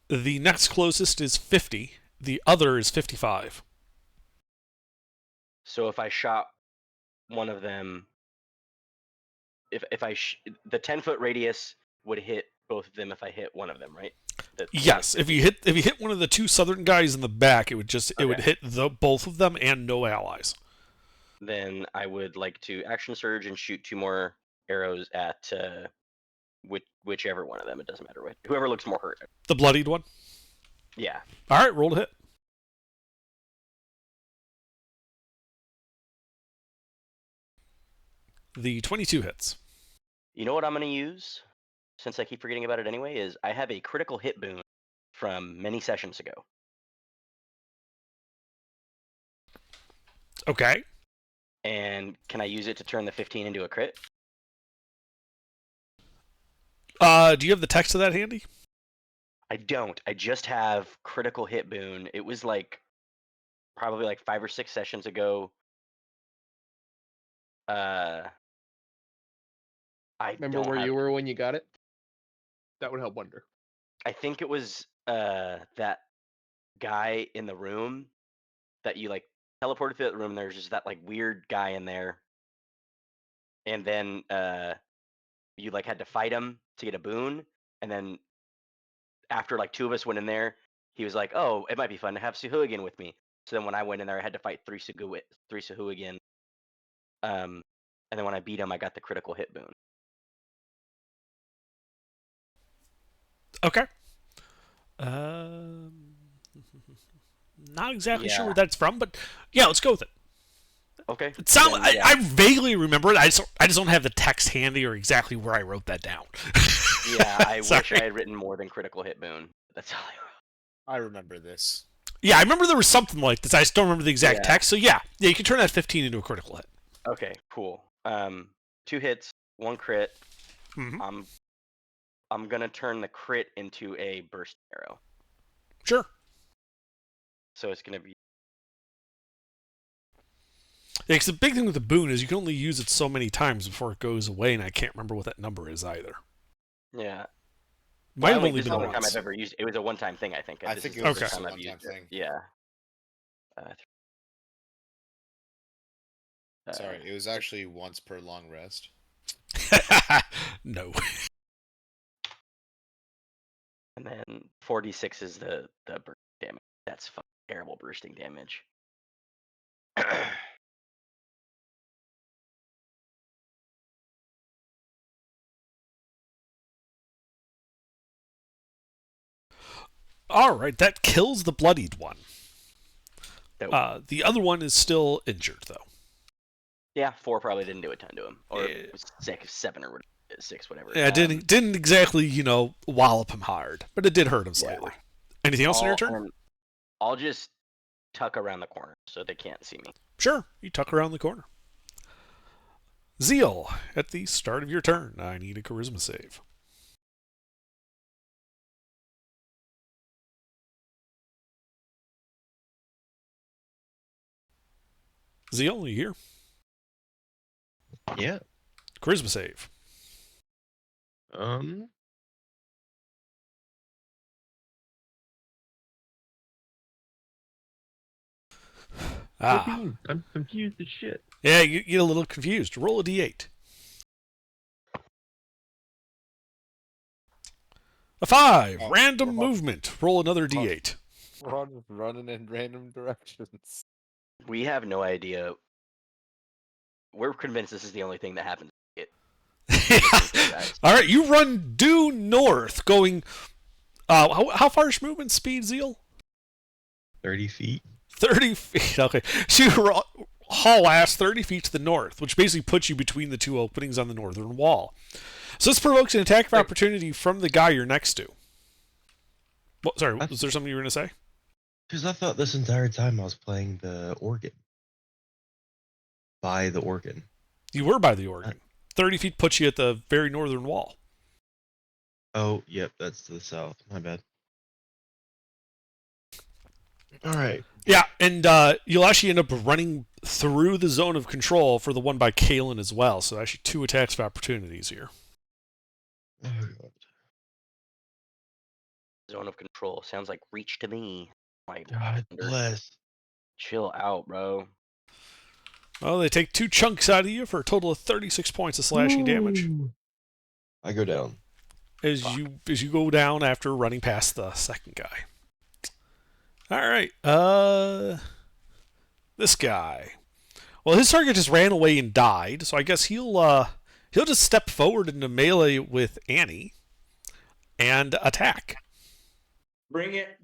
The next closest is 50. The other is 55. So if I shot one of them, if the 10-foot radius would hit both of them if I hit one of them, right? with it. Yes, if you hit one of the two southern guys in the back, it would Okay. hit both of them and no allies. Then I would like to action surge and shoot 2 more arrows at whichever one of them. It doesn't matter which. Whoever looks more hurt. The bloodied one. Yeah. All right, roll to hit. The 22 hits. You know what I'm going to use, since I keep forgetting about it anyway, is I have a critical hit boon from many sessions ago. Okay. And can I use it to turn the 15 into a crit? Do you have the text of that handy? I don't. I just have critical hit boon. It was like probably like 5 or 6 sessions ago. I Remember don't where have- you were when you got it? That would help wonder. I think it was that guy in the room that you like teleported to the room. There's just that like weird guy in there, and then you like had to fight him to get a boon, and then after like 2 of us went in there, he was like, "Oh, it might be fun to have Suhuagin with me." So then when I went in there, I had to fight 3 Suhuagin. And then when I beat him, I got the critical hit boon. Okay. Not exactly sure where that's from, but yeah, let's go with it. Okay. It sound, Then, yeah. I vaguely remember it. I just don't have the text handy or exactly where I wrote that down. Yeah, I wish Sorry. I had written more than critical hit boon. That's all I wrote. I remember this. Yeah, I remember there was something like this. I just don't remember the exact Yeah. text. So yeah, you can turn that 15 into a critical hit. Okay, cool. 2 hits, 1 crit. Mhm. I'm gonna turn the crit into a burst arrow. Sure. So it's gonna be Yeah, because the big thing with the boon is you can only use it so many times before it goes away, and I can't remember what that number is either. yeah. Might have This only is been the only time once. I've ever used it. It was a one-time thing, I think. I This think is it the was Okay. first just a time I've one-time used it. thing. Yeah. Sorry, it was actually once per long rest. No. And then 4d6 is the burst damage. That's fucking terrible bursting damage. All right, that kills the bloodied one. Dope. The other one is still injured, though. Yeah, 4 probably didn't do a ton to him, or Yeah. it was 6, 7, or 6, whatever. Yeah, it didn't exactly, wallop him hard, but it did hurt him Yeah. slightly. Anything else on your turn? I'll just tuck around the corner so they can't see me. Sure, you tuck around the corner. Zeal, at the start of your turn, I need a charisma save. Zeal, you here? Yeah. Charisma save. Ah, I'm confused as shit. yeah, you get a little confused. Roll a d8. A 5. Oh, Random oh. movement. Roll another d8. Running in random directions. We have no idea. We're convinced this is the only thing that happens. All right, you run due north, going. How far is movement speed, Zeal? 30 feet. 30 feet. Okay, so you haul ass 30 feet to the north, which basically puts you between the two openings on the northern wall. So this provokes an attack of opportunity from the guy you're next to. Well, sorry, was there something you were going to say? Because I thought this entire time I was playing the organ. By the organ. You were by the organ. 30 feet puts you at the very northern wall. Oh, yep, that's to the south. My bad. Alright. Yeah, and you'll actually end up running through the zone of control for the one by Kalen as well. So actually 2 attacks of opportunities here. Oh, God. Zone of control sounds like reach to me. My God bless. chill out, bro. Well, they take 2 chunks out of you for a total of 36 points of slashing damage. I go down. as you go down after running past the second guy. All right. This guy. Well, his target just ran away and died, so I guess he'll just step forward into melee with Annie and attack. Bring it.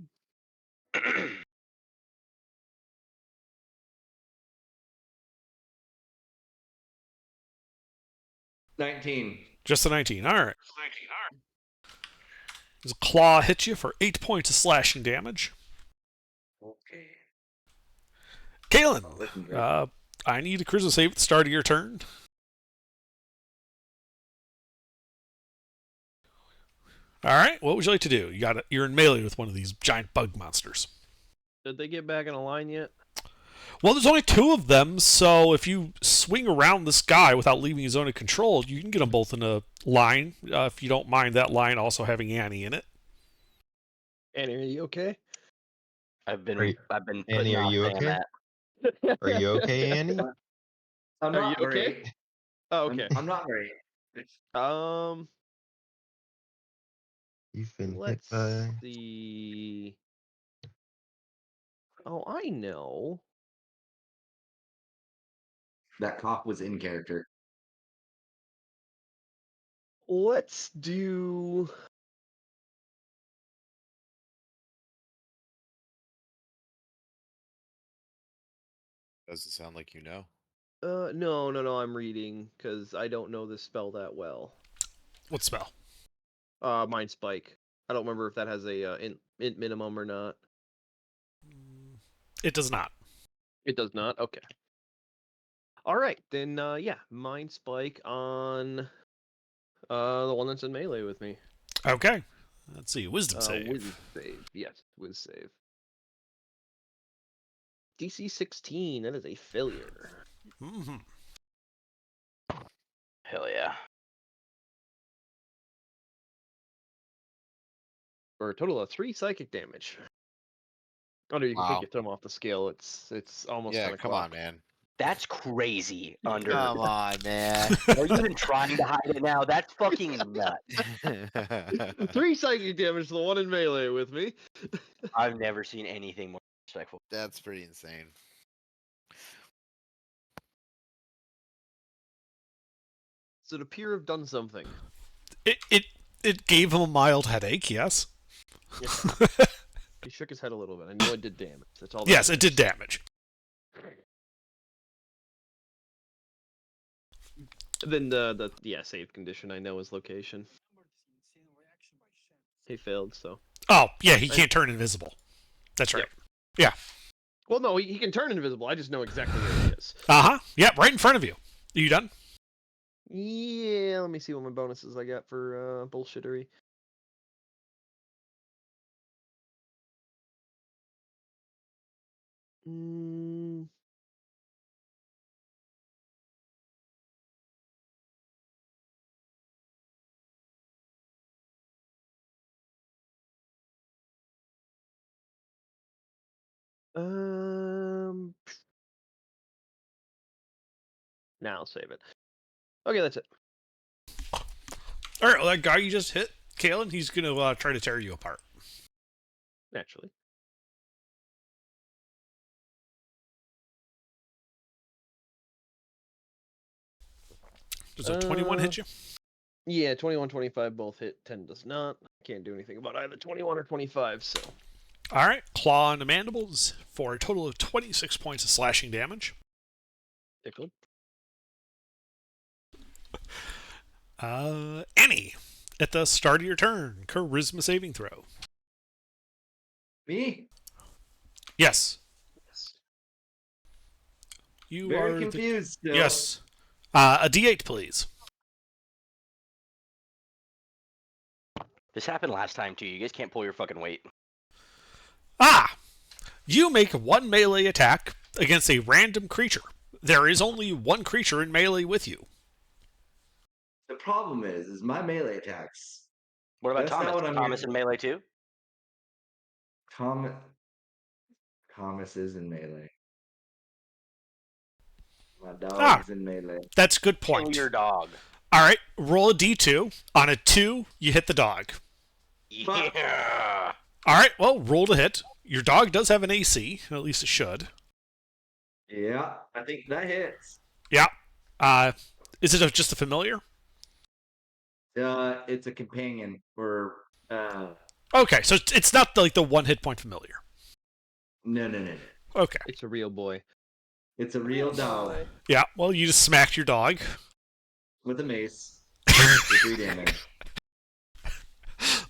19. Just a 19. All right. His claw hits you for 8 points of slashing damage. Okay. Kalen, I need a charisma save at the start of your turn. All right. What would you like to do? You're in melee with one of these giant bug monsters. Did they get back in a line yet? Well, there's only 2 of them, so if you swing around this guy without leaving his zone of control, you can get them both in a line. If you don't mind that line also having Annie in it. Annie, are you okay? I've been Are you- putting Annie, are off you saying okay? that. Are you okay, Annie? I'm Are not you okay? great. Oh, okay. I'm not great. You've been hit Let's by. see. Oh, I know. That cop was in character. Let's do. Doesn't sound like you know. No. I'm reading because I don't know this spell that well. What spell? Mind Spike. I don't remember if that has a int minimum or not. It does not. It does not. Okay. All right, then. Yeah, Mind Spike on the one that's in melee with me. Okay. Let's see. Wisdom save. Wisdom save. Yes, Wisdom save. DC 16. That is a failure. Mm-hmm. Hell yeah. For a total of 3 psychic damage. Oh no, you can Wow. take your thumb off the scale. It's almost Yeah, 10 come o'clock. on, man. That's crazy. Under. Come on, man. Are you even trying to hide it now? That's fucking nuts. 3 psychic damage to the one in melee with me. I've never seen anything more respectful. That's pretty insane. So it appear have done something. It gave him a mild headache, yes. He shook his head a little bit. I know it did damage. That's all. Yes, it did damage. Then the save condition I know his location. He failed, so. Oh, yeah, he can't turn invisible. That's right. Yeah. Well, no, he can turn invisible. I just know exactly where he is. Uh-huh. Yep, right in front of you. Are you done? Yeah, let me see what my bonuses I got for bullshittery. Mm. Now I'll save it. Okay, that's it. All right, well, that guy you just hit, Kalen, he's going to try to tear you apart. Naturally. Does a 21 hit you? Yeah, 21, 25 both hit. 10 does not. Can't do anything about either 21 or 25, so. All right, claw on the mandibles for a total of 26 points of slashing damage. Tickled. Annie, at the start of your turn, charisma saving throw. Me? Yes. You Very are confused. Still. Yes. A D8, please. This happened last time too. You guys can't pull your fucking weight. Ah! You make one melee attack against a random creature. There is only one creature in melee with you. The problem is my melee attacks. What about That's not Thomas? what I'm Thomas here in melee too? Thomas is in melee. My dog's in melee. That's a good Kill point. your dog. All right, roll a d2. On a 2, you hit the dog. Yeah. All right, well, roll to hit. Your dog does have an AC, at least it should. Yeah, I think that hits. Yeah. Is it just a familiar? It's a companion or Okay, so it's not like the 1 hit point familiar. no. Okay. It's a real boy. It's a real dog Yeah, well, you just smacked your dog. with a mace. For 3 damage.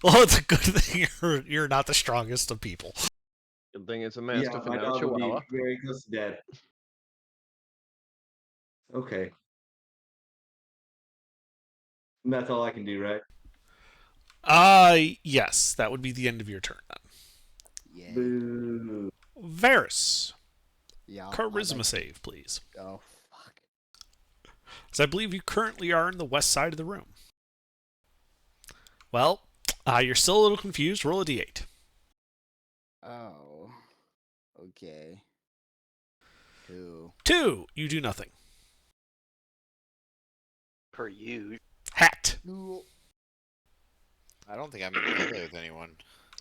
Well, it's a good thing you're not the strongest of people. Good thing it's a Yeah, mastiff my and not a dog would be chihuahua. very close to dead. Okay. And that's all I can do, right? Yes, that would be the end of your turn then. Yeah. Boo. Varys, Yeah. charisma save, please. Oh fuck. Because I believe you currently are in the west side of the room. Well, you're still a little confused. Roll a d8. Oh. Okay. 2. 2, you do nothing. Per you. Hat. I don't think I'm in melee with anyone.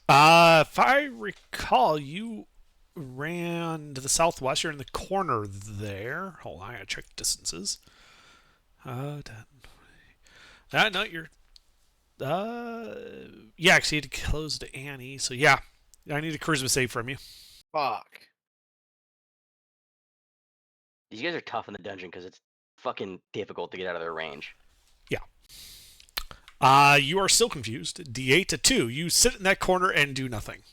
If I recall, you ran to the southwest. You're in the corner there. Hold on, I gotta check distances. 10, 20. No, you're. Yeah, because you had to close to Annie. So yeah, I need a charisma save from you. Fuck. These guys are tough in the dungeon because it's fucking difficult to get out of their range. You are still confused. D8 to 2. You sit in that corner and do nothing.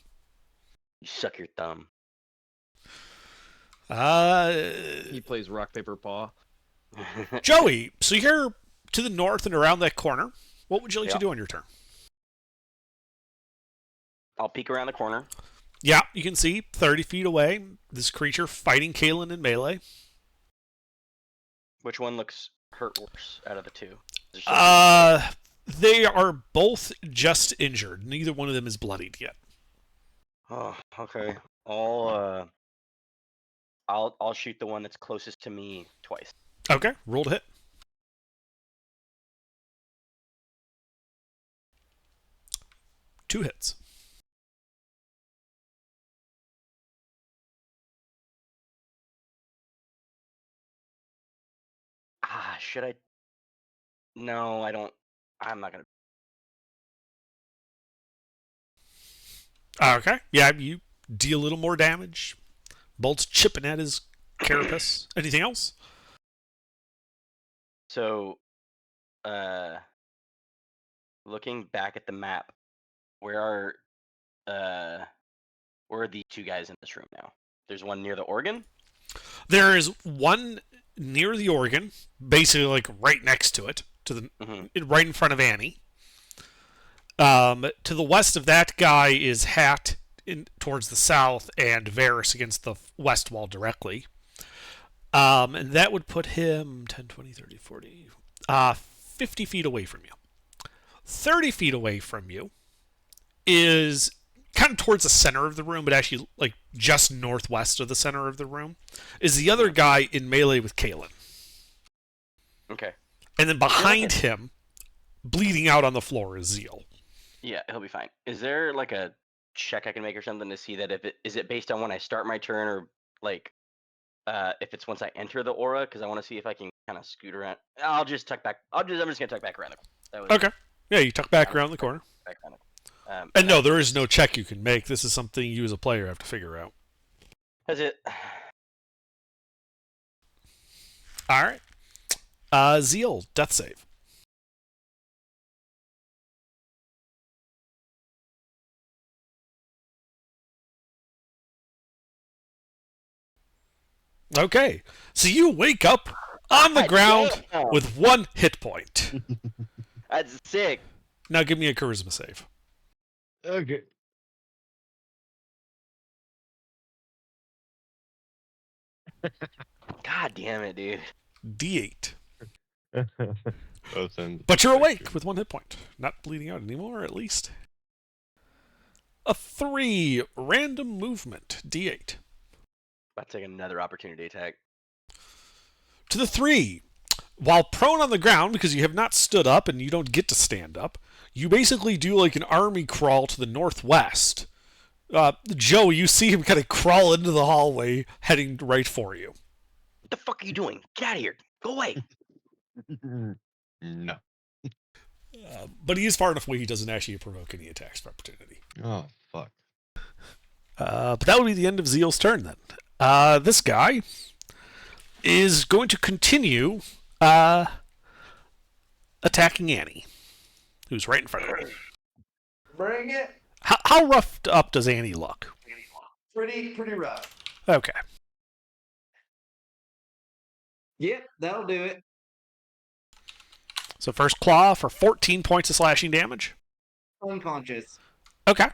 You suck your thumb. He plays rock paper paw. Joey, so you're to the north and around that corner. What would you like to Yeah. do on your turn? I'll peek around the corner. Yeah, you can see 30 feet away this creature fighting Kalen in melee. Which one looks hurt worse out of the two? Is there something- They are both just injured. Neither one of them is bloodied yet. Oh, okay. I'll shoot the one that's closest to me twice. Okay, roll to hit. Two hits. Should I? No, I don't. I'm not gonna. Okay, yeah, you deal a little more damage. Bolt's chipping at his carapace. Anything else? So, looking back at the map, where are the two guys in this room now? There's one near the organ. There is one near the organ, basically like right next to it, to the right in front of Annie. To the west of that guy is Hat towards the south, and Varys against the west wall directly. And that would put him 10, 20, 30, 40, 50 feet away from you. 30 feet away from you is kind of towards the center of the room, but actually like just northwest of the center of the room, is the other guy in melee with Kalen. Okay. And then behind him, bleeding out on the floor, is Zeal. Yeah, he'll be fine. Is there like a check I can make or something to see that if it is it based on when I start my turn or like if it's once I enter the aura? Because I want to see if I can kind of scoot around. I'll just tuck back. I'm just gonna tuck back around the corner. That was, Okay. Yeah, you tuck back around the corner. Back around the, And no, there is no check you can make. This is something you as a player have to figure out. Has it? All right. Zeal, death save. Okay, so you wake up on the God ground damn. with 1 hit point. That's sick. Now give me a charisma save. Okay. God damn it, dude. D8. Both ends But you're of the awake spectrum. with 1 hit point. Not bleeding out anymore, at least. A 3. Random movement. D8. About to take another opportunity attack. To the 3. While prone on the ground, because you have not stood up and you don't get to stand up, you basically do like an army crawl to the northwest. Joe, you see him kind of crawl into the hallway, heading right for you. What the fuck are you doing? Get out of here. Go away. No. But he is far enough away he doesn't actually provoke any attacks of opportunity. Oh, fuck. But that would be the end of Zeal's turn then. This guy is going to continue attacking Annie, who's right in front of him. Bring it. How roughed up does Annie look? Pretty rough. Okay. Yep, that'll do it. So first claw for 14 points of slashing damage. Unconscious. Okay.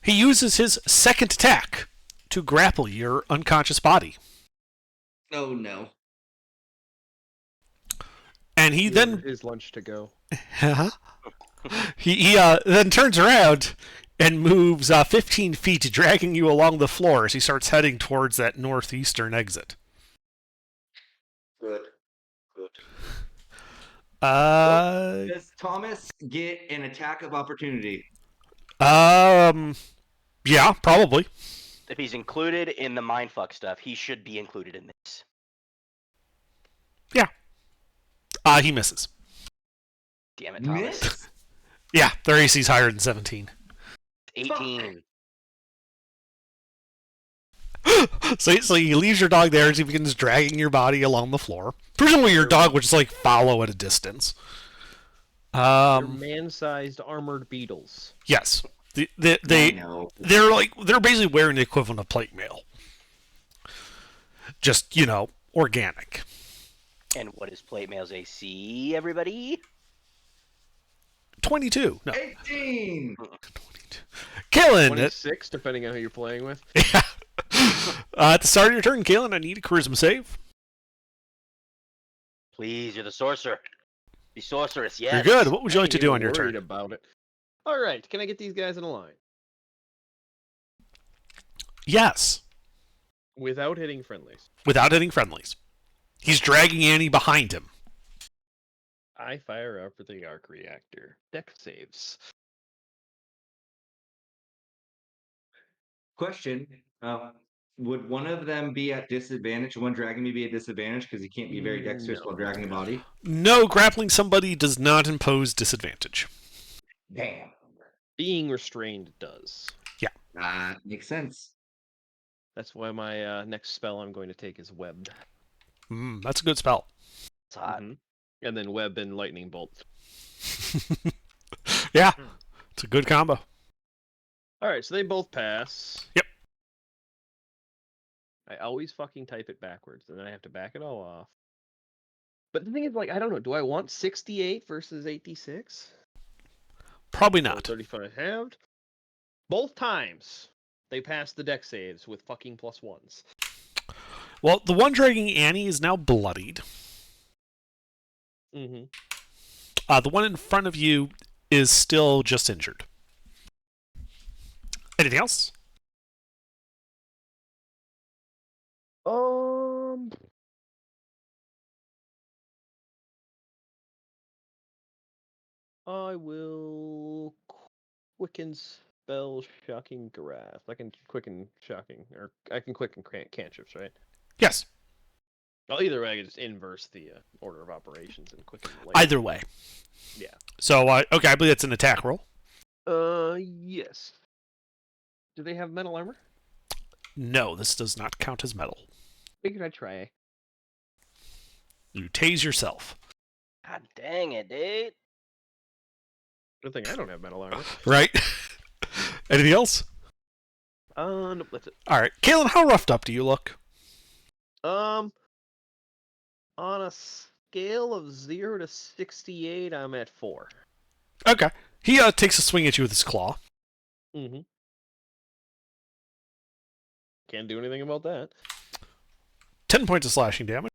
He uses his second attack to grapple your unconscious body. Oh no. And he then his lunch to go. he then turns around and moves 15 feet, dragging you along the floor as he starts heading towards that northeastern exit. Good. Does Thomas get an attack of opportunity? yeah, probably. If he's included in the mindfuck stuff, he should be included in this. Yeah. He misses. Damn it, Thomas. Miss? Yeah, their AC's higher than 17. 18. So he leaves your dog there as he begins dragging your body along the floor. Presumably your dog would just like follow at a distance. They're man-sized armored beetles. Yes. I They're know. they're basically wearing the equivalent of plate mail. Just, organic. And what is plate mail's AC, everybody? 22. No. 18. 22. Kalen. 26, depending on who you're playing with. Yeah. At the start of your turn, Kalen, I need a charisma save. Please, you're the sorcerer. Be sorceress, yes. You're good. What would you I like to ain't do even on your worried turn? about it. All right, can I get these guys in a line Yes. without hitting friendlies? Without hitting friendlies. He's dragging Annie behind him. I fire up for the arc reactor. Deck saves. Question. Would one of them be at disadvantage? One dragging me be at disadvantage because he can't be very dexterous No. while dragging a body? No, grappling somebody does not impose disadvantage. Damn. Being restrained does. Makes sense. That's why my next spell I'm going to take is webbed. That's a good spell. It's hot. Mhm. And then web and lightning bolt. Yeah, it's a good combo. All right, so they both pass. Yep. I always fucking type it backwards, and then I have to back it all off. But the thing is, I don't know. Do I want 68 versus 86? Probably Or not. 35 halved? Both times they pass the deck saves with fucking +1s. Well, the one dragging Annie is now bloodied. Mm-hmm. The one in front of you is still just injured. Anything else? I will quicken spell shocking grasp. I can quicken shocking, or I can quicken cantrips, right? Yes. Well, either way, I can just inverse the order of operations and quicken. Either way. Yeah. So, okay, I believe it's an attack roll. Yes. Do they have metal armor? No, this does not count as metal. Figured I'd try. You tase yourself. God dang it, dude. Good thing I don't have metal armor. Right? Anything else? Nope, that's it. All right. Kalen, how roughed up do you look? On a scale of 0 to 68, I'm at 4. Okay. He takes a swing at you with his claw. Mm-hmm. Can't do anything about that. 10 points of slashing damage.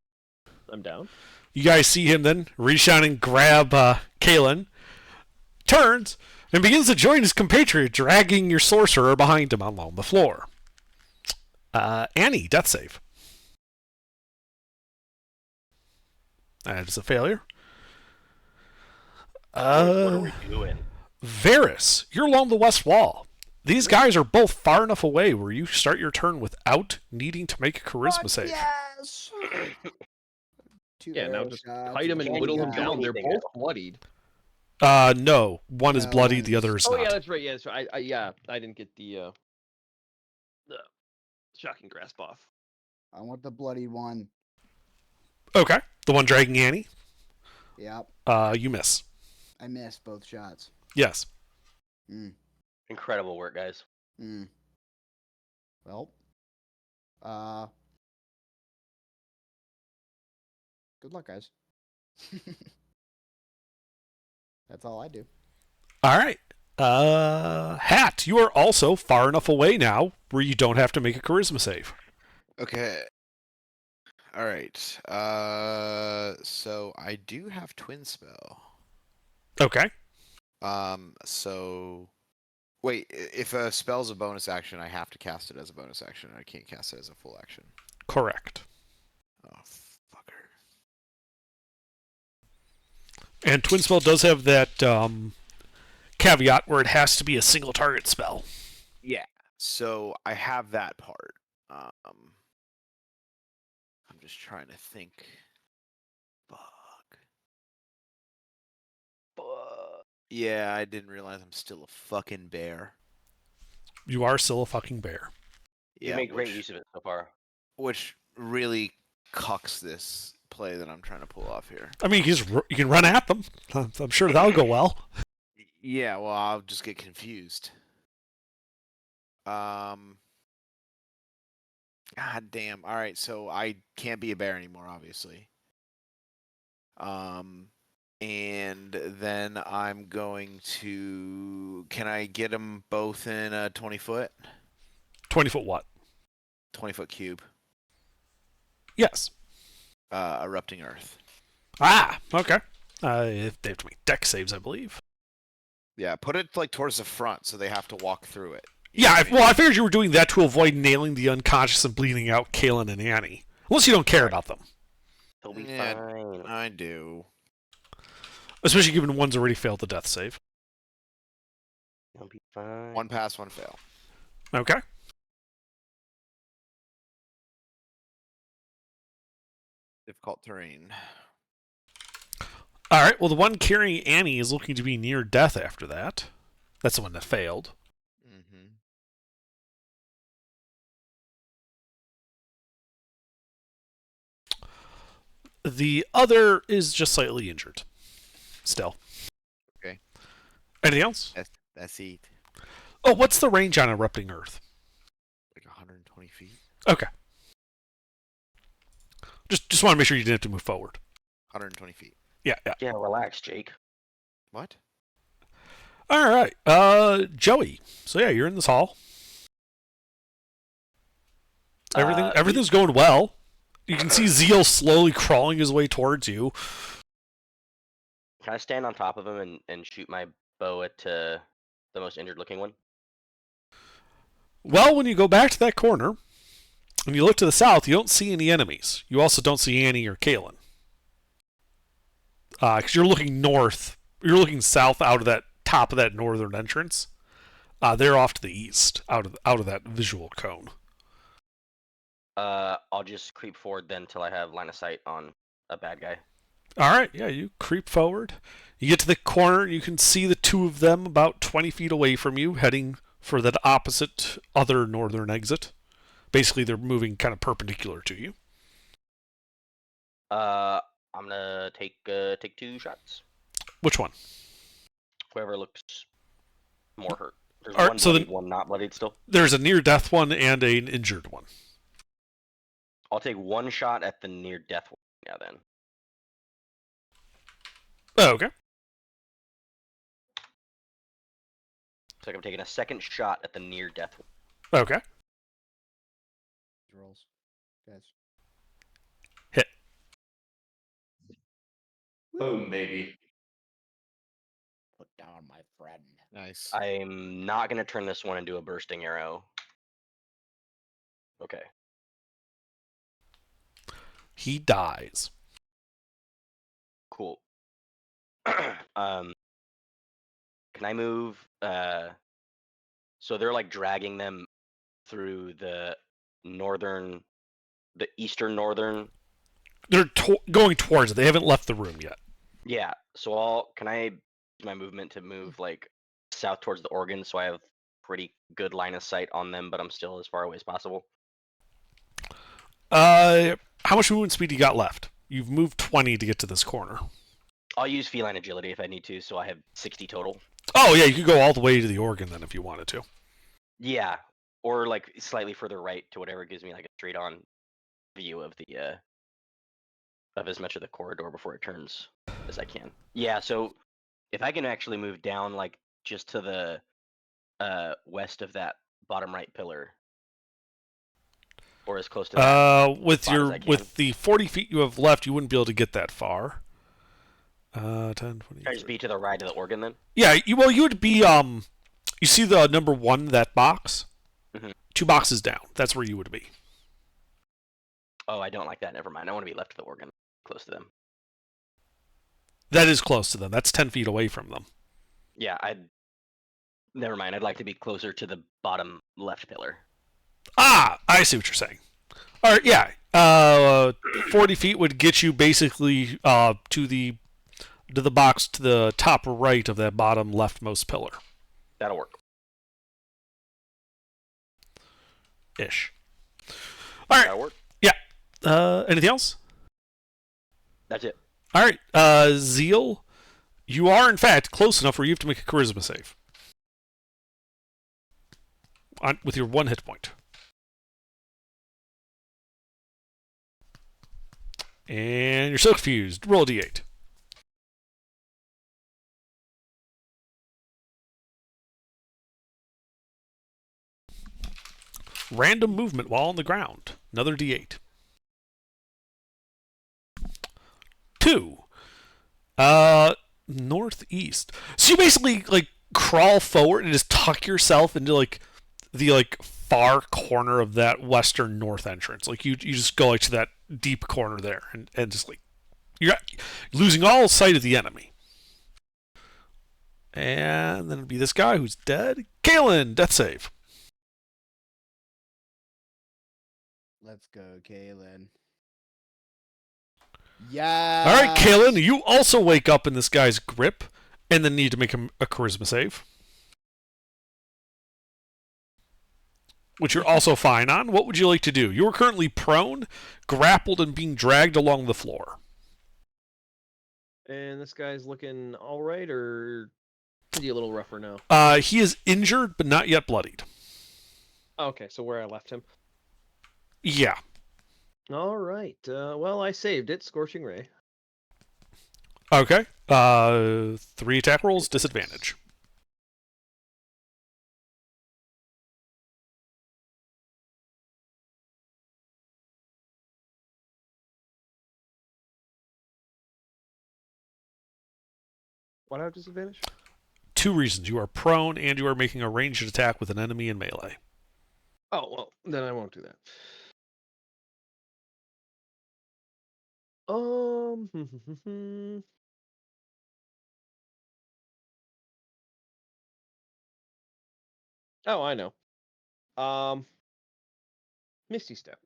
I'm down. You guys see him then reach out and grab Kalen, turns, and begins to join his compatriot, dragging your sorcerer behind him along the floor. Annie, death save. That is a failure. What are we Uh, doing? Varys, you're along the west wall. These guys are both far enough away where you start your turn without needing to make a charisma save. Yes. Two Yeah, now arrow just shots, kite him and Can't whittle even him do down. They're anything both at bloodied. No. One is No, bloodied, one the other is- is Oh not. yeah, that's right. Yeah, that's right. I didn't get the shocking grasp off. I want the bloody one. Okay. The one dragging Annie, Yep. you miss. I missed both shots. Yes. Incredible work, guys. Well. Good luck, guys. That's all I do. All right. Hat, you are also far enough away now where you don't have to make a charisma save. Okay. All right. So I do have twin spell. Okay. So wait, if a spell's a bonus action, I have to cast it as a bonus action. I can't cast it as a full action. Correct. Oh, fucker. And Twin Spell does have that caveat where it has to be a single target spell. Yeah. So I have that part. I'm just trying to think. Fuck. Yeah, I didn't realize I'm still a fucking bear. You are still a fucking bear. You make great use of it so far. Which really cucks this play that I'm trying to pull off here. I mean, you can run at them. I'm sure that'll go well. Yeah, well, I'll just get confused. God damn. All right, so I can't be a bear anymore, obviously. And then I'm going to. Can I get them both in a 20-foot? 20-foot what? 20-foot cube. Yes. Erupting Earth. Ah, okay. They have to make deck saves, I believe. Yeah, put it like towards the front so they have to walk through it. Yeah, I figured you were doing that to avoid nailing the unconscious and bleeding out Kalen and Annie. Unless you don't care about them. They'll be Yeah, fine. I do. Especially given one's already failed the death save. They'll be fine. One pass, one fail. Okay. Difficult terrain. All right, well, the one carrying Annie is looking to be near death after that. That's the one that failed. Mm-hmm. The other is just slightly injured. Still. Okay. Anything else? That's it. Oh, what's the range on Erupting Earth? Like 120 feet. Okay. Just want to make sure you didn't have to move forward. 120 feet. Yeah. Yeah, relax, Jake. What? All right. Joey. So yeah, you're in this hall. Everything's going well. You can see Zeal slowly crawling his way towards you. Can I stand on top of him and shoot my bow at the most injured looking one? Well, when you go back to that corner and you look to the south, you don't see any enemies. You also don't see Annie or Kalen. Because you're looking north. You're looking south out of that top of that northern entrance. They're off to the east, out of that visual cone. I'll just creep forward then till I have line of sight on a bad guy. All right, yeah, you creep forward. You get to the corner, you can see the two of them about 20 feet away from you, heading for that opposite other northern exit. Basically, they're moving kind of perpendicular to you. I'm gonna take 2 shots. Which one? Whoever looks more hurt. There's All right, one so bloodied, one not bloodied still. There's a near-death one and an injured one. I'll take 1 shot at the near death one. Yeah, then. Oh, okay. So I'm taking a second shot at the near death one. Okay. Rolls, guys. Hit. Boom, baby. Put down my friend. Nice. I'm not gonna turn this one into a bursting arrow. Okay. He dies. Cool. um, can I move? So they're like dragging them through the eastern northern. They're going towards it. They haven't left the room yet. Yeah. So can I use my movement to move like south towards the organ, so I have pretty good line of sight on them, but I'm still as far away as possible. How much movement speed you got left? You've moved 20 to get to this corner. I'll use feline agility if I need to, so I have 60 total. Oh yeah, you could go all the way to the organ then if you wanted to. Yeah, or like slightly further right to whatever gives me like a straight-on view of the of as much of the corridor before it turns as I can. Yeah, so if I can actually move down like just to the west of that bottom right pillar, or as close to that with spot as I can. with the 40 feet you have left, you wouldn't be able to get that far. 10, 20. Can I just be to the right of the organ then? Yeah, you would be you see the number 1, that box? Mhm. 2 boxes down. That's where you would be. Oh, I don't like that. Never mind. I want to be left of the organ, close to them. That is close to them. That's 10 feet away from them. Yeah, never mind. I'd like to be closer to the bottom left pillar. Ah, I see what you're saying. All right, yeah. 40 feet would get you basically to the box to the top right of that bottom leftmost pillar. That'll work. Ish. All right. That'll work. Anything else? That's it. All right. Zeal, you are in fact close enough where you have to make a charisma save. With your 1 hit point. And you're so confused. Roll a d8. Random movement while on the ground. Another d8. 2. Northeast. So you basically like crawl forward and just tuck yourself into like the far corner of that western north entrance. Like you just go like to that deep corner there and just like you're losing all sight of the enemy. And then it'd be this guy who's dead. Kalen, death save. Let's go, Kalen. Yeah. All right, Kalen, you also wake up in this guy's grip and then need to make a charisma save. Which you're also fine on. What would you like to do? You are currently prone, grappled, and being dragged along the floor. And this guy's looking all right, or is he a little rougher now? He is injured, but not yet bloodied. Okay, so where I left him. Yeah. All right. Well, I saved it. Scorching Ray. Okay. 3 attack rolls, disadvantage. What have disadvantage? 2 reasons. You are prone and you are making a ranged attack with an enemy in melee. Oh, well, then I won't do that. Oh, I know. Misty Step.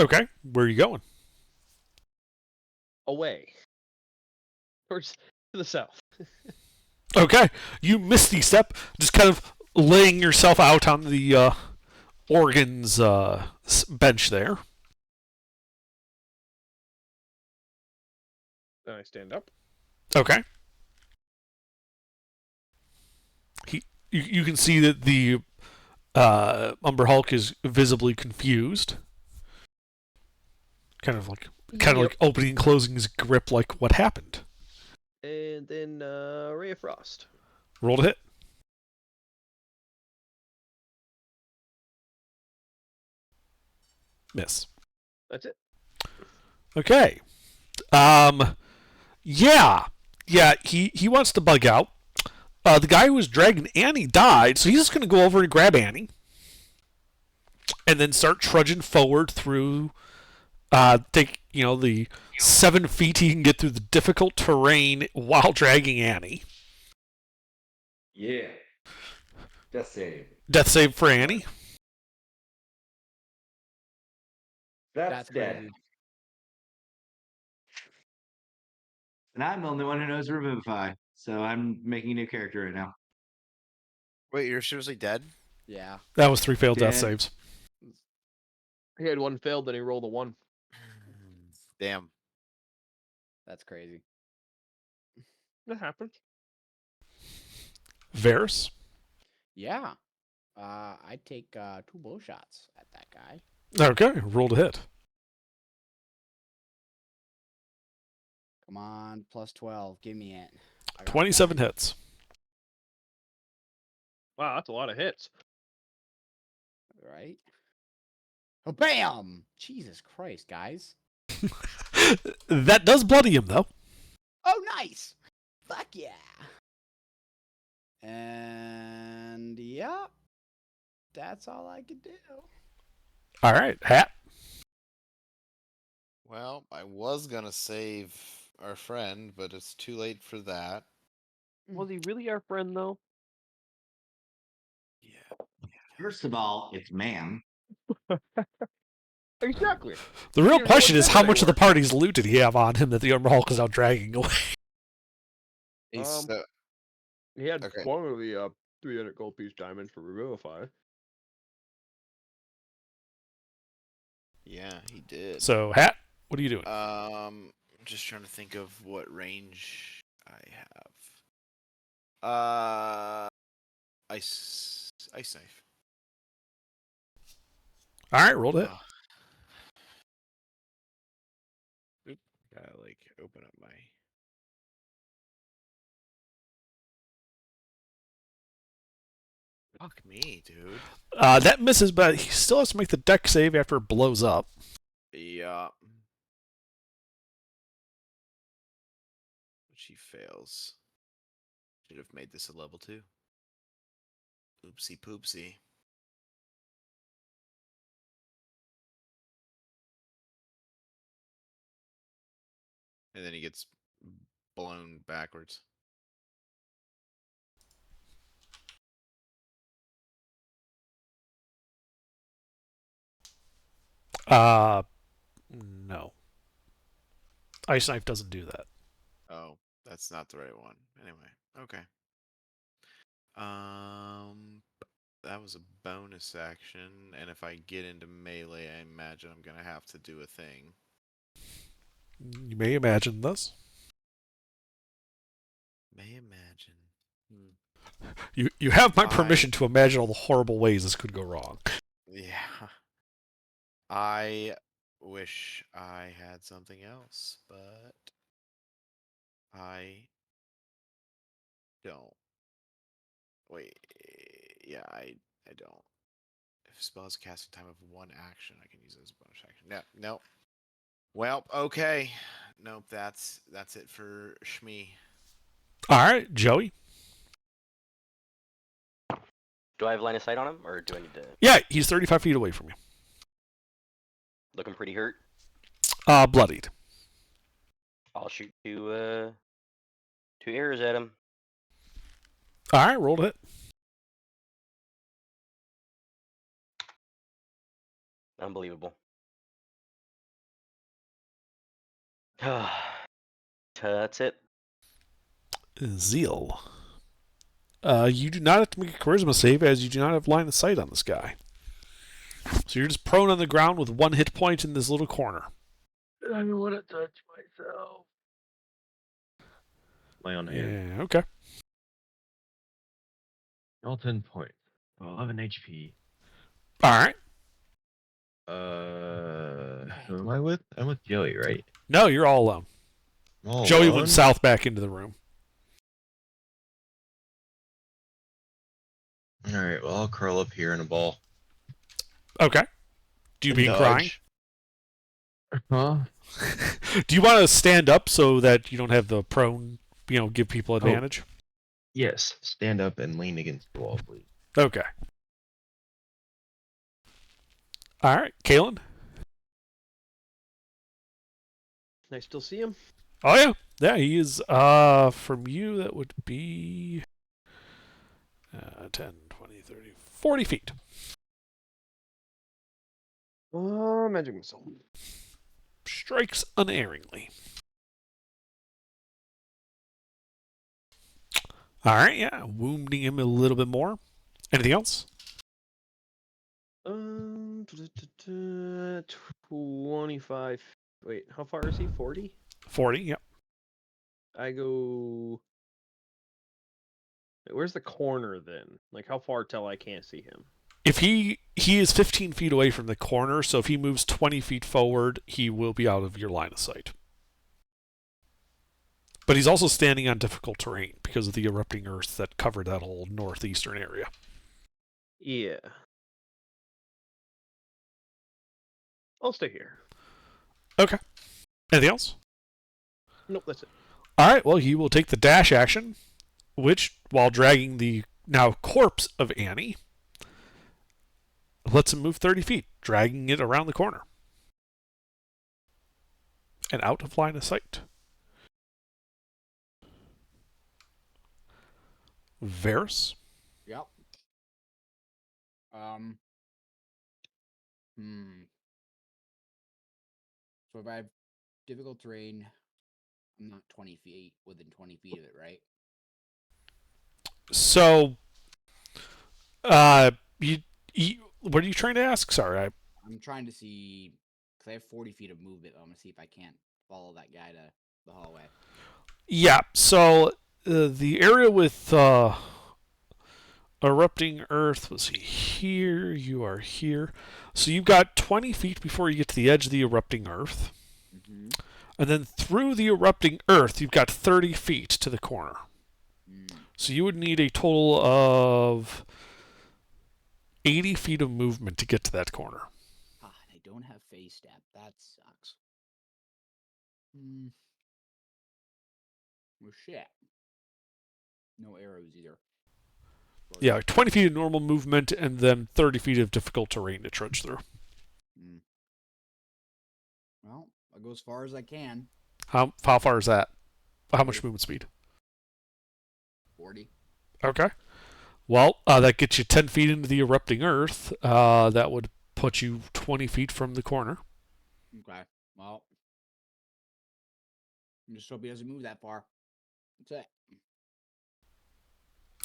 Okay. Where are you going? Away. Towards to the south. Okay. You misty step, just kind of laying yourself out on the organs bench there. Then I stand up. Okay. You can see that the Umber Hulk is visibly confused. Kind of like opening and closing his grip, like what happened. And then Ray of Frost. Roll to hit. Miss. That's it. Okay. Yeah. He wants to bug out. The guy who was dragging Annie died, so he's just going to go over and grab Annie. And then start trudging forward through, take, the 7 feet, he can get through the difficult terrain while dragging Annie. Yeah. Death save. Death save for Annie. That's dead. crazy. And I'm the only one who knows Revivify, so I'm making a new character right now. Wait, you're seriously dead? Yeah, That was 3 failed death Dead. saves. He had one failed, then he rolled a 1. Damn. that's crazy. That happens. Varys. Yeah. I'd take 2 bow shots at that guy. Okay, roll to hit. Come on, plus 12. Give me it. I got 27 that. hits. Wow, that's a lot of hits. Right? Oh, bam! Jesus Christ, guys. That does bloody him, though. Oh, nice! Fuck yeah! And, yeah. That's all I could do. All right, Hat. Well, I was gonna save our friend, but it's too late for that. Was he really our friend, though? Yeah. First of all, it's man. Exactly. The real You know question what is how much of the anymore. party's loot did he have on him that the Armor Hulk is now dragging away? He's Um, He had Okay. one of the 300 gold piece diamonds for Revivify. yeah, he did. So, Hat, what are you doing? I'm just trying to think of what range I have. Ice knife. All right, roll to hit. Oh. Oop, gotta like open up my. Fuck me, dude. That misses, but he still has to make the deck save after it blows up. Yeah. Which he fails. Should have made this a level 2. Oopsie poopsie. And then he gets blown backwards. No. Ice Knife doesn't do that. Oh, that's not the right one. Anyway, okay. That was a bonus action, and if I get into melee, I imagine I'm gonna have to do a thing. You may imagine this. May imagine. You have my permission to imagine all the horrible ways this could go wrong. Yeah. I wish I had something else, but I don't. Wait, yeah, I don't. If spells casting time of 1 action, I can use it as a bonus action. No, nope. Well, okay. Nope, that's it for Shmi. All right, Joey. Do I have line of sight on him, or do I need to? Yeah, he's 35 feet away from you. Looking pretty hurt. Bloodied. I'll shoot 2 arrows at him. All right, roll to hit. Unbelievable. That's it. Zeal. You do not have to make a charisma save as you do not have line of sight on this guy. So you're just prone on the ground with 1 hit point in this little corner. I don't want to touch myself. My own hand. Yeah, okay. All 10 points. 11 HP. All right. Who am I with? I'm with Joey, right? No, you're all alone. All Joey alone? went south back into the room. Alright, well, I'll curl up here in a ball. Okay. Do you mean crying? Huh? Do you want to stand up so that you don't have the prone, give people advantage? Yes, stand up and lean against the wall, please. Okay. All right, Kalen. I still see him. Oh yeah, yeah. He is. From you, that would be 10, 20, 30, 40 feet. Magic missile. Strikes unerringly. All right, yeah, wounding him a little bit more. Anything else? 25. Wait, how far is he? 40? 40. Yep. I go. Where's the corner then? Like, how far till I can't see him? If he is 15 feet away from the corner, so if he moves 20 feet forward, he will be out of your line of sight. But he's also standing on difficult terrain because of the erupting earth that covered that whole northeastern area. Yeah. I'll stay here. Okay. Anything else? Nope, that's it. All right. Well, he will take the dash action, which, while dragging the now corpse of Annie, lets him move 30 feet, dragging it around the corner and out of line of sight. Varys. Yep. So if I have difficult terrain, I'm not 20 feet within 20 feet of it, right? So, what are you trying to ask? Sorry, I'm trying to see, because I have 40 feet of movement. I'm going to see if I can't follow that guy to the hallway. Yeah, so the area with erupting earth was here. You are here. So you've got 20 feet before you get to the edge of the erupting earth. Mm-hmm. And then through the erupting earth, you've got 30 feet to the corner. Mm. So you would need a total of 80 feet of movement to get to that corner. Ah, I don't have phase step. That sucks. Well, shit. No arrows either. Yeah, 20 feet of normal movement and then 30 feet of difficult terrain to trudge through. Well, I'll go as far as I can. How far is that? How much movement speed? 40. Okay. Well, that gets you 10 feet into the erupting earth. That would put you 20 feet from the corner. Okay. Well, I just hope he doesn't move that far. That's it.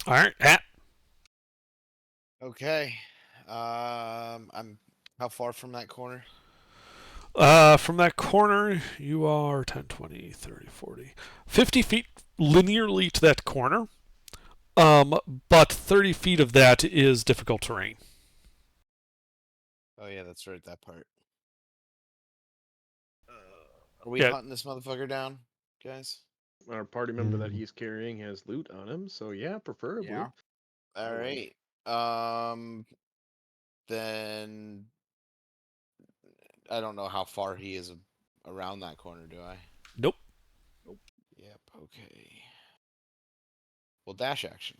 All right, Hat. Okay. I'm how far from that corner? From that corner, you are 10, 20, 30, 40, 50 feet linearly to that corner. But 30 feet of that is difficult terrain. Oh yeah, that's right, that part. Are we Yeah. hunting this motherfucker down, guys? Our party member that he's carrying has loot on him, so yeah, preferably. Yeah. All right. Then I don't know how far he is around that corner, do I? Nope. Yep. Okay. Well, dash action.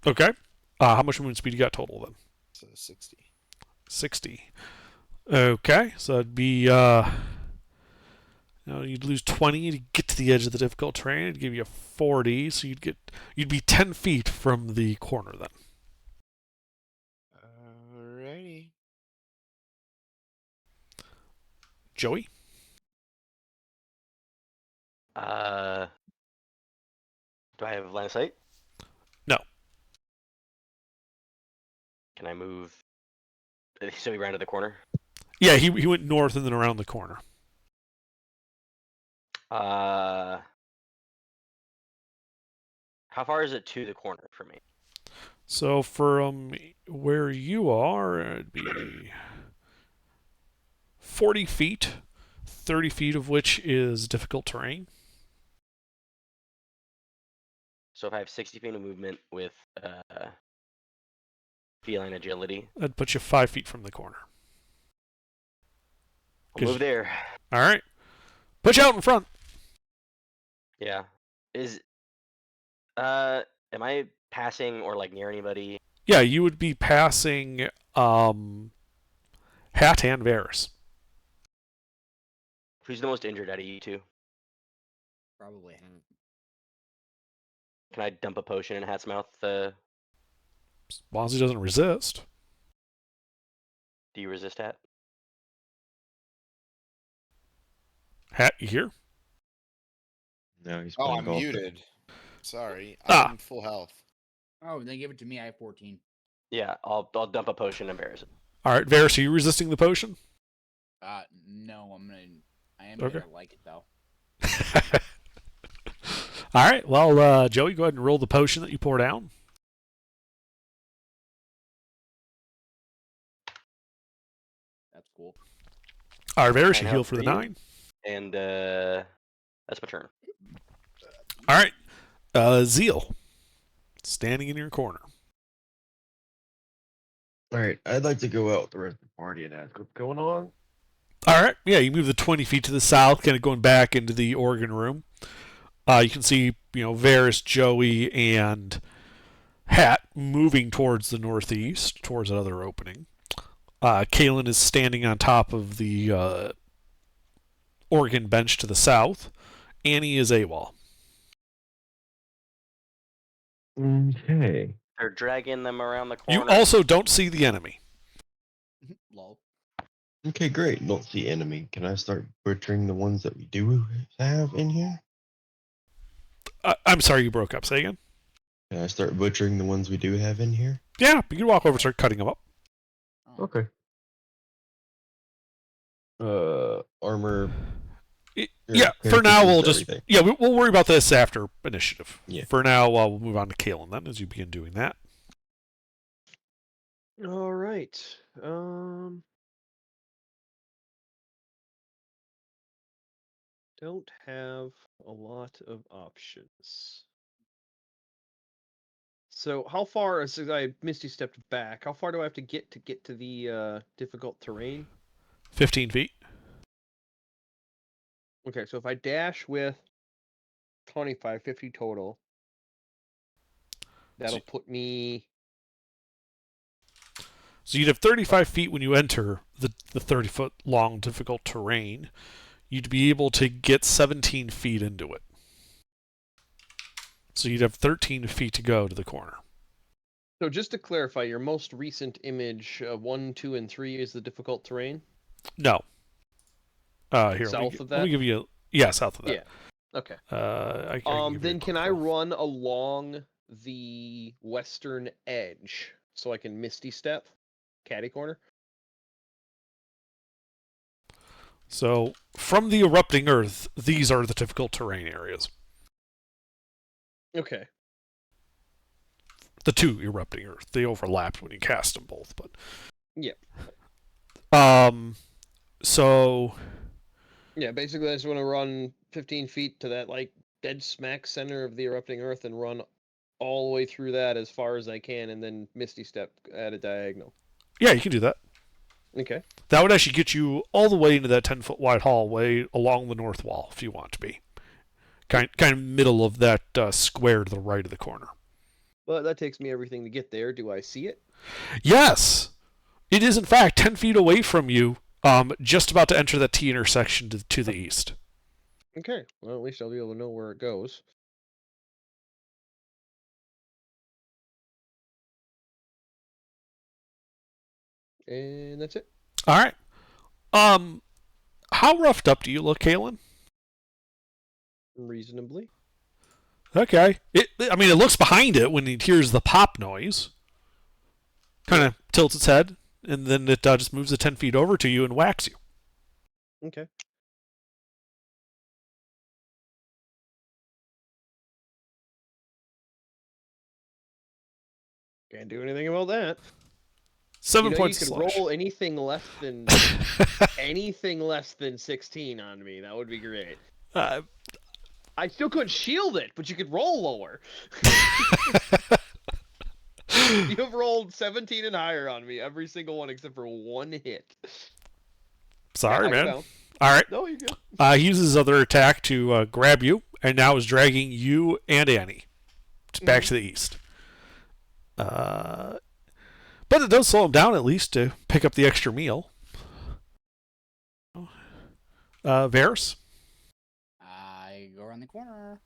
Okay. How much movement speed you got total then? So 60. 60. Okay, so it'd be you'd lose 20 to get to the edge of the difficult terrain. It'd give you 40, so you'd be 10 feet from the corner then. Alrighty. Joey. Do I have line of sight? No. Can I move? So he ran to the corner. Yeah, he went north and then around the corner. How far is it to the corner for me? So from where you are, it'd be 40 feet, 30 feet of which is difficult terrain. So if I have 60 feet of movement with feline agility, That'd put you 5 feet from the corner. I'll move there. All right. Put you out in front. Yeah. Am I passing or like near anybody? Yeah, you would be passing Hat and Varys. Who's the most injured out of you two? Probably. Can I dump a potion in Hat's mouth? As long as he doesn't resist. Do you resist Hat? Hat, you here? No, he's Oh, playing I'm golf. muted. Sorry, Ah. I'm full health. Oh, then give it to me. I have 14. Yeah, I'll dump a potion and embarrass it. All right, Varys, are you resisting the potion? No, I am Okay. gonna like it though. All right, well, Joey, go ahead and roll the potion that you pour down. That's cool. All right, Varys, you 9 heal health for the for you. 9. And that's my turn. All right, Zeal, standing in your corner. All right, I'd like to go out with the rest of the party and ask what's going on. All right, yeah, you move the 20 feet to the south, kind of going back into the organ room. You can see, Varys, Joey, and Hat moving towards the northeast, towards another opening. Kalen is standing on top of the organ bench to the south. Annie is AWOL. Okay. They're dragging them around the corner. You also don't see the enemy. Lol. Okay, great. Don't see enemy. Can I start butchering the ones that we do have in here? I'm sorry, you broke up. Say again. Can I start butchering the ones we do have in here? Yeah, you can walk over and start cutting them up. Oh. Okay. Armor. Yeah, for character now we'll piece, just everything. we'll worry about this after initiative. Yeah. For now, we'll move on to Kalen then as you begin doing that. All right. Don't have a lot of options. So how far, as I Misty stepped back, how far do I have to get to the difficult terrain? 15 feet. Okay, so if I dash with 25, 50 total, that'll put me... So you'd have 35 feet when you enter the 30-foot long difficult terrain. You'd be able to get 17 feet into it. So you'd have 13 feet to go to the corner. So just to clarify, your most recent image, 1, 2, and 3 is the difficult terrain? No. Here, South of let me that? give you south of that. Yeah. Okay. I can give you a Then can quick I roll. run along the western edge so I can Misty Step, catty corner? So from the erupting earth, these are the difficult terrain areas. Okay. The two erupting earth. They overlapped when you cast them both, but Yeah. So Yeah, basically I just want to run 15 feet to that like dead smack center of the erupting earth and run all the way through that as far as I can and then Misty Step at a diagonal. yeah, you can do that. Okay. That would actually get you all the way into that 10-foot wide hallway along the north wall if you want to be. Kind of middle of that square to the right of the corner. Well, that takes me everything to get there. Do I see it? Yes! It is, in fact, 10 feet away from you, just about to enter that T intersection to the east. Okay. Well, at least I'll be able to know where it goes. And that's it. All right. How roughed up do you look, Kalen? Reasonably. Okay. It looks behind it when it hears the pop noise. Kind of tilts its head, and then it just moves it 10 feet over to you and whacks you. Okay. Can't do anything about that. 7 You points could of slash. roll anything less than 16 on me. That would be great. I still couldn't shield it, but you could roll lower. You have rolled 17 and higher on me, every single one except for one hit. Sorry, Yeah, I go man. down. All right. No, you're good. He uses his other attack to grab you, and now is dragging you and Annie back to the east. But it does slow him down at least to pick up the extra meal. Varus? I go around the corner.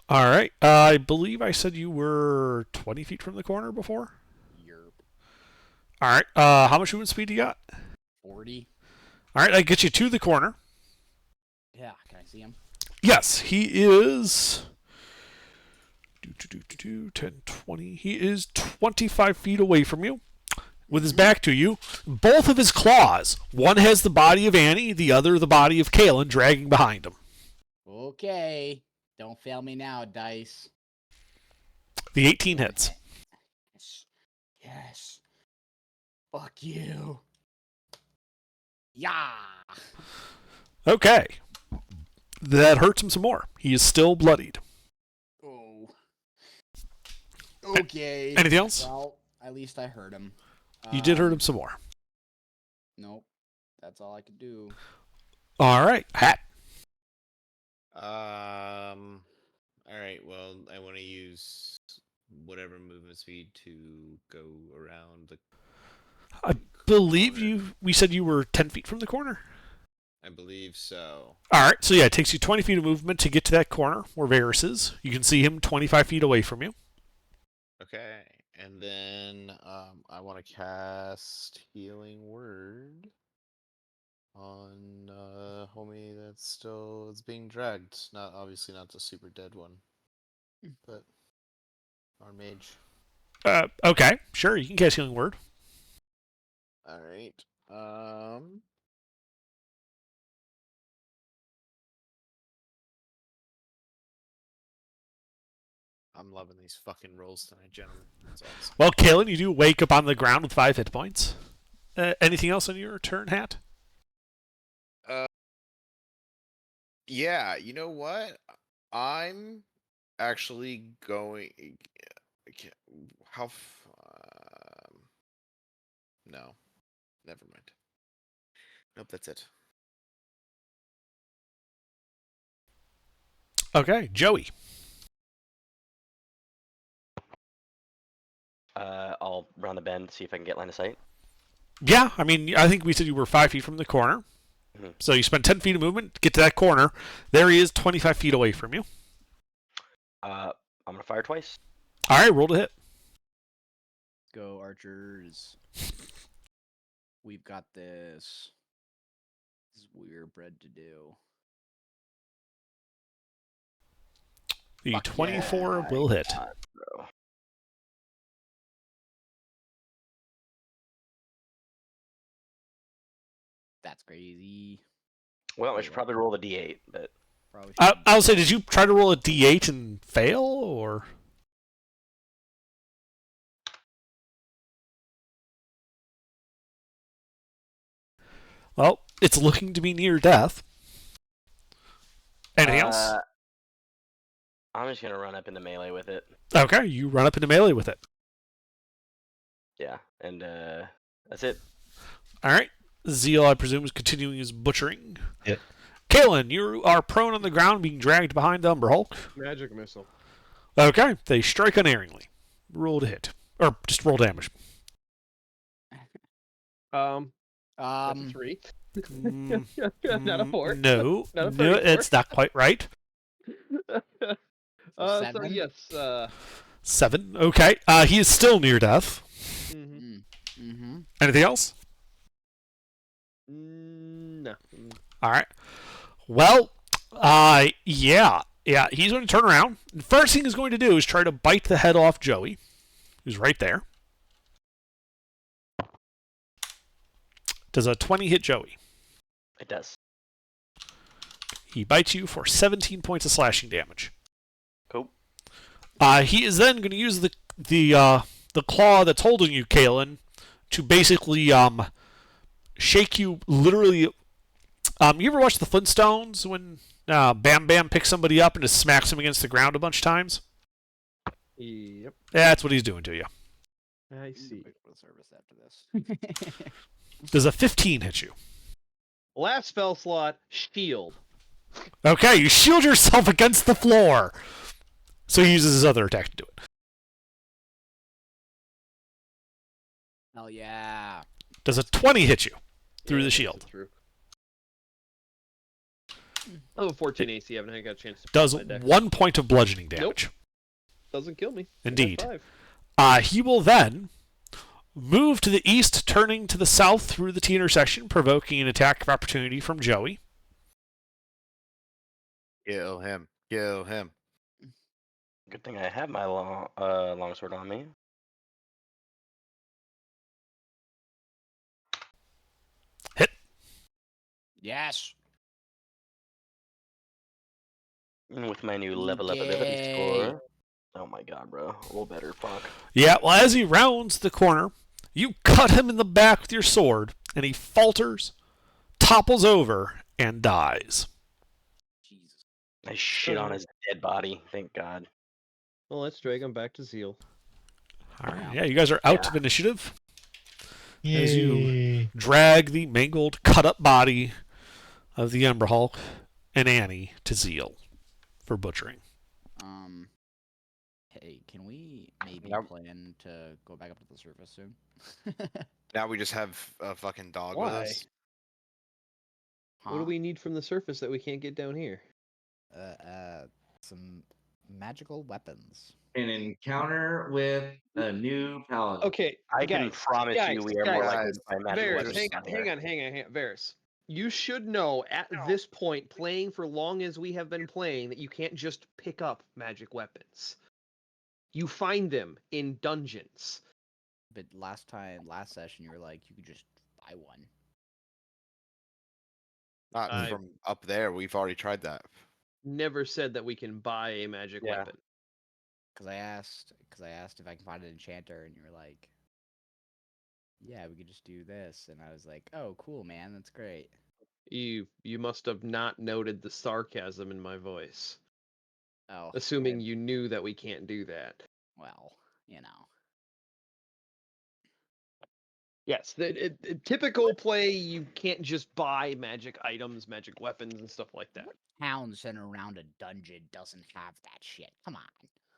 All right. I believe I said you were 20 feet from the corner before. Yerp. All right. How much movement speed you got? 40. All right. I get you to the corner. Yeah, can I see him? Yes, he is. 10, 20. He is 25 feet away from you, with his back to you. Both of his claws. One has the body of Annie, the other the body of Kalen dragging behind him. Okay. Don't fail me now, dice. The 18 hits. Yes. Yes. Fuck you. Yeah. Okay. That hurts him some more. He is still bloodied. Oh. Okay. Anything else? Well, at least I hurt him. You did hurt him some more. Nope. That's all I could do. All right. Hat. All right. Well, I want to use whatever movement speed to go around the. I believe you. We said you were 10 feet from the corner. I believe so. All right. So yeah, it takes you 20 feet of movement to get to that corner where Varus is. You can see him 25 feet away from you. Okay, and then I want to cast Healing Word on homie it's being dragged. Not obviously not the super dead one, but our mage. Okay. Sure. You can cast Healing Word. All right. I'm loving these fucking rolls tonight, gentlemen. That's awesome. Well, Kalen, you do wake up on the ground with 5 hit points. Anything else on your turn, Hat? Yeah, you know what? I'm actually going. How? No, never mind. Nope, that's it. Okay, Joey. I'll round the bend, see if I can get line of sight. Yeah, I mean, I think we said you were 5 feet from the corner. Mhm. So you spend 10 feet of movement, get to that corner. There he is, 25 feet away from you. I'm gonna fire twice. All right, roll to hit. Go, archers. We've got this. This is what we're bred to do. The Fuck 24 yeah. will hit. God, bro. That's crazy. Well, I should probably roll the d8, but Probably I'll say, did you try to roll a d8 and fail, or? Well, it's looking to be near death. Anything else? I'm just gonna run up into melee with it. Okay, you run up into melee with it. Yeah, and that's it. All right. Zeal, I presume, is continuing his butchering. Yep. Kalen, you are prone on the ground, being dragged behind the Umber Hulk. Magic missile. Okay, they strike unerringly. Roll to hit. Or just roll damage. That's a 3. Not a 4. No, Not a no, 34. it's not quite right. So seven? yes. 7. Okay, he is still near death. Mhm. Mm-hmm. Anything else? No. All right. Well, yeah, he's going to turn around. The first thing he's going to do is try to bite the head off Joey, who's right there. Does a 20 hit Joey? It does. He bites you for 17 points of slashing damage. Cool. He is then going to use the claw that's holding you, Kalen, to basically shake you literally. You ever watch the Flintstones when Bam Bam picks somebody up and just smacks him against the ground a bunch of times? Yep. That's what he's doing to you. I see. For service after this. Does a 15 hit you? Last spell slot, shield. Okay, you shield yourself against the floor. So he uses his other attack to do it. Hell yeah. Does a 20 hit you through Yeah, the that's shield? true. I have a 14 AC. I haven't got a chance to Does my deck. 1 point of bludgeoning Nope. damage. Doesn't kill me. I got Indeed. 5. He will then move to the east, turning to the south through the T intersection, provoking an attack of opportunity from Joey. Kill him. Kill him. Good thing I have my longsword on me. Yes. And with my new You level up ability gay. score. Oh my god, bro. A little better, fuck. Yeah, well, as he rounds the corner, you cut him in the back with your sword, and he falters, topples over, and dies. Jesus. I shit on his dead body, thank god. Well, let's drag him back to Zeal. All right, yeah, you guys are out Yeah. of initiative. As you Yay. drag the mangled, cut-up body of the Ember Hulk and Annie to Zeal for butchering. Hey, can we maybe Nope. plan to go back up to the surface soon? Now we just have a fucking dog Why? with us. What do Huh? we need from the surface that we can't get down here? Some magical weapons. An encounter with a new paladin. Okay, I can guys, promise guys, you we are more likely guys. to find magic Varys, weapons hang down on, here. hang on, Varys. You should know at this point, playing for long as we have been playing, that you can't just pick up magic weapons. You find them in dungeons. But last session, you were like, you could just buy one. Not I- from up there. We've already tried that. Never said that we can buy a magic Yeah. weapon. Because I asked if I can find an enchanter, and you were like, yeah, we could just do this. And I was like, oh, cool, man, that's great. You must have not noted the sarcasm in my voice. Oh, Assuming you knew that we can't do that. well, you know. Yes, typical play, you can't just buy magic items, magic weapons, and stuff like that. Town center around a dungeon doesn't have that shit. Come on.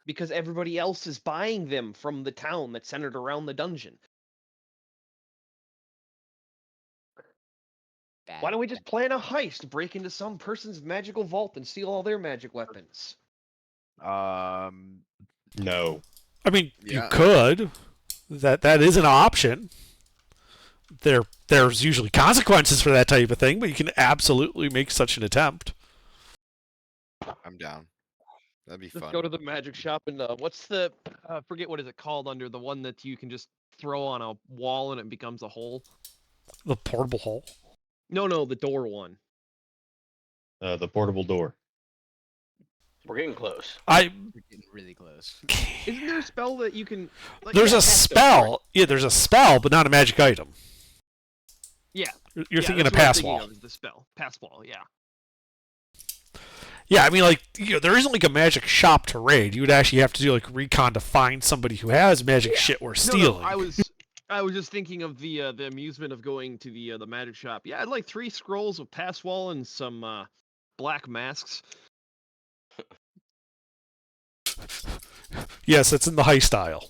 Because everybody else is buying them from the town that's centered around the dungeon. Why don't we just plan a heist, break into some person's magical vault, and steal all their magic weapons? No. I mean, you Yeah. could. That is an option. There's usually consequences for that type of thing, but you can absolutely make such an attempt. I'm down. That'd be Let's fun. go to the magic shop and what's the forget what is it called under the one that you can just throw on a wall and it becomes a hole? The portable hole. No, the door one. The portable door. We're getting close. We're getting really close. Isn't there a spell that you can? Like, There's yeah, a pass go, spell. Yeah, there's a spell, but not a magic item. Yeah. You're Yeah, thinking that's of what I'm pass thinking wall. of, is the spell. Pass wall, yeah. Yeah, I mean, like, there isn't like a magic shop to raid. You would actually have to do like recon to find somebody who has magic shit worth stealing. No, I was just thinking of the amusement of going to the magic shop. Yeah, I'd like 3 scrolls of pass wall and some black masks. Yes, it's in the high style.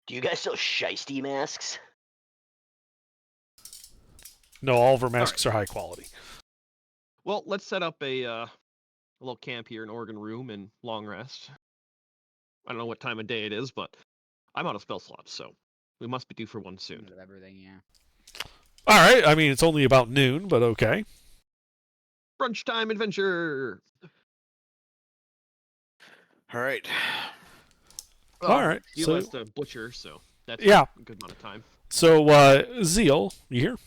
Do you guys sell shiesty masks? No, all of our masks are high quality. Well, let's set up a little camp here in Oregon Room and long rest. I don't know what time of day it is, but I'm out of spell slots, so we must be due for one soon. Of everything, yeah. All right, I mean, it's only about noon, but okay. Brunch time adventure. All right. All right, You so- has to butcher, so that's Yeah. a good amount of time. So, Zeal, you here?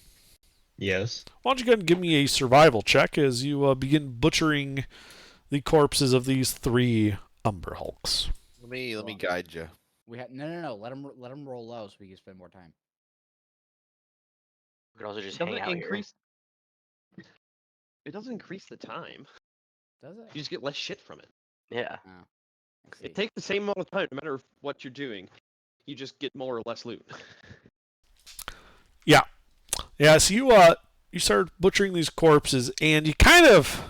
Yes. Why don't you go ahead and give me a survival check as you begin butchering the corpses of these 3 Umber Hulks. Let me guide you. We had no. Let him roll low so we can spend more time. We could also just Doesn't hang it out increase? It doesn't increase the time. Does it? You just get less shit from it. here. Yeah. Let's see. It takes the same amount of time, no matter what you're doing. You just get more or less loot. Yeah, so you start butchering these corpses, and you kind of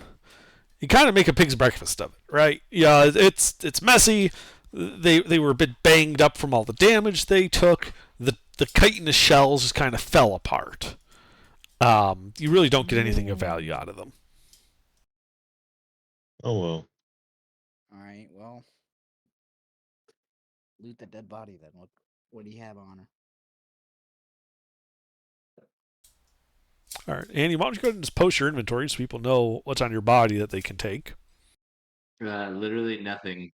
make a pig's breakfast of it, right? Yeah, it's messy. They were a bit banged up from all the damage they took. The chitinous shells just kind of fell apart. You really don't get anything of value out of them. Oh well. All right, well, loot the dead body then. What do you have on her? All right, Andy, why don't you go ahead and just post your inventory so people know what's on your body that they can take? Literally nothing,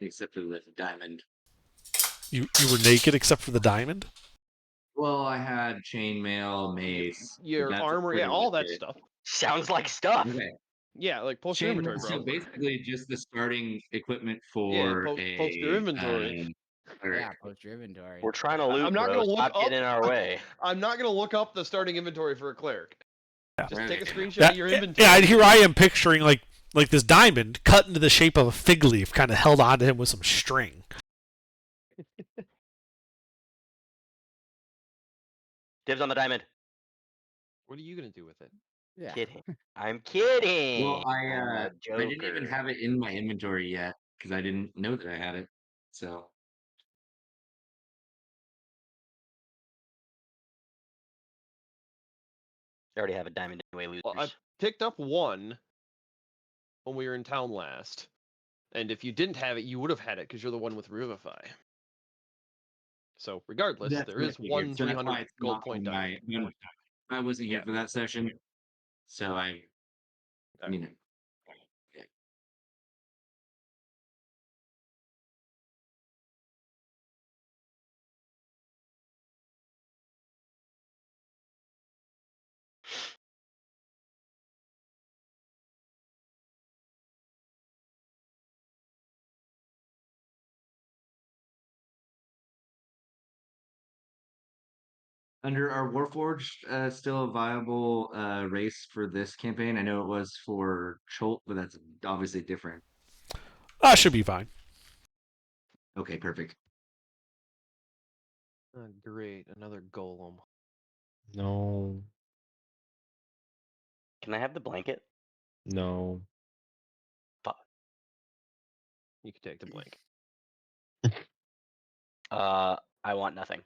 except for the diamond. You were naked except for the diamond. Well, I had chainmail, mace. but Your that's armor, yeah, pretty all much that it. stuff. Sounds like stuff. Okay. Yeah, like post your inventory, bro. So basically, just the starting equipment Yeah, for post your a inventory. cleric. Yeah, post your inventory. We're trying to loot, I'm not bro. gonna look Stop up. getting in our way. I'm not gonna look up the starting inventory for a cleric. Yeah. Just take a Okay. screenshot of your inventory. Yeah, here I am picturing like this diamond cut into the shape of a fig leaf, kind of held onto him with some string. Dibs on the diamond. What are you gonna do with it? Yeah. Kidding. I'm kidding. Well, I'm I a didn't even joker. have it in my inventory yet because I didn't know that I had it. So I already have a diamond anyway, losers. Well, I picked up one when we were in town last, and if you didn't have it, you would have had it because you're the one with Revivify. So regardless, that's there what I is figured. one So that's 300 why it's gold not point on diamond. I wasn't here Yeah. for that session, so I Okay. you know. Under our Warforged, still a viable race for this campaign. I know it was for Cholt, but that's obviously different. Should be fine. Okay, perfect. Great, another golem. No. Can I have the blanket? No. You can take the blank. I want nothing.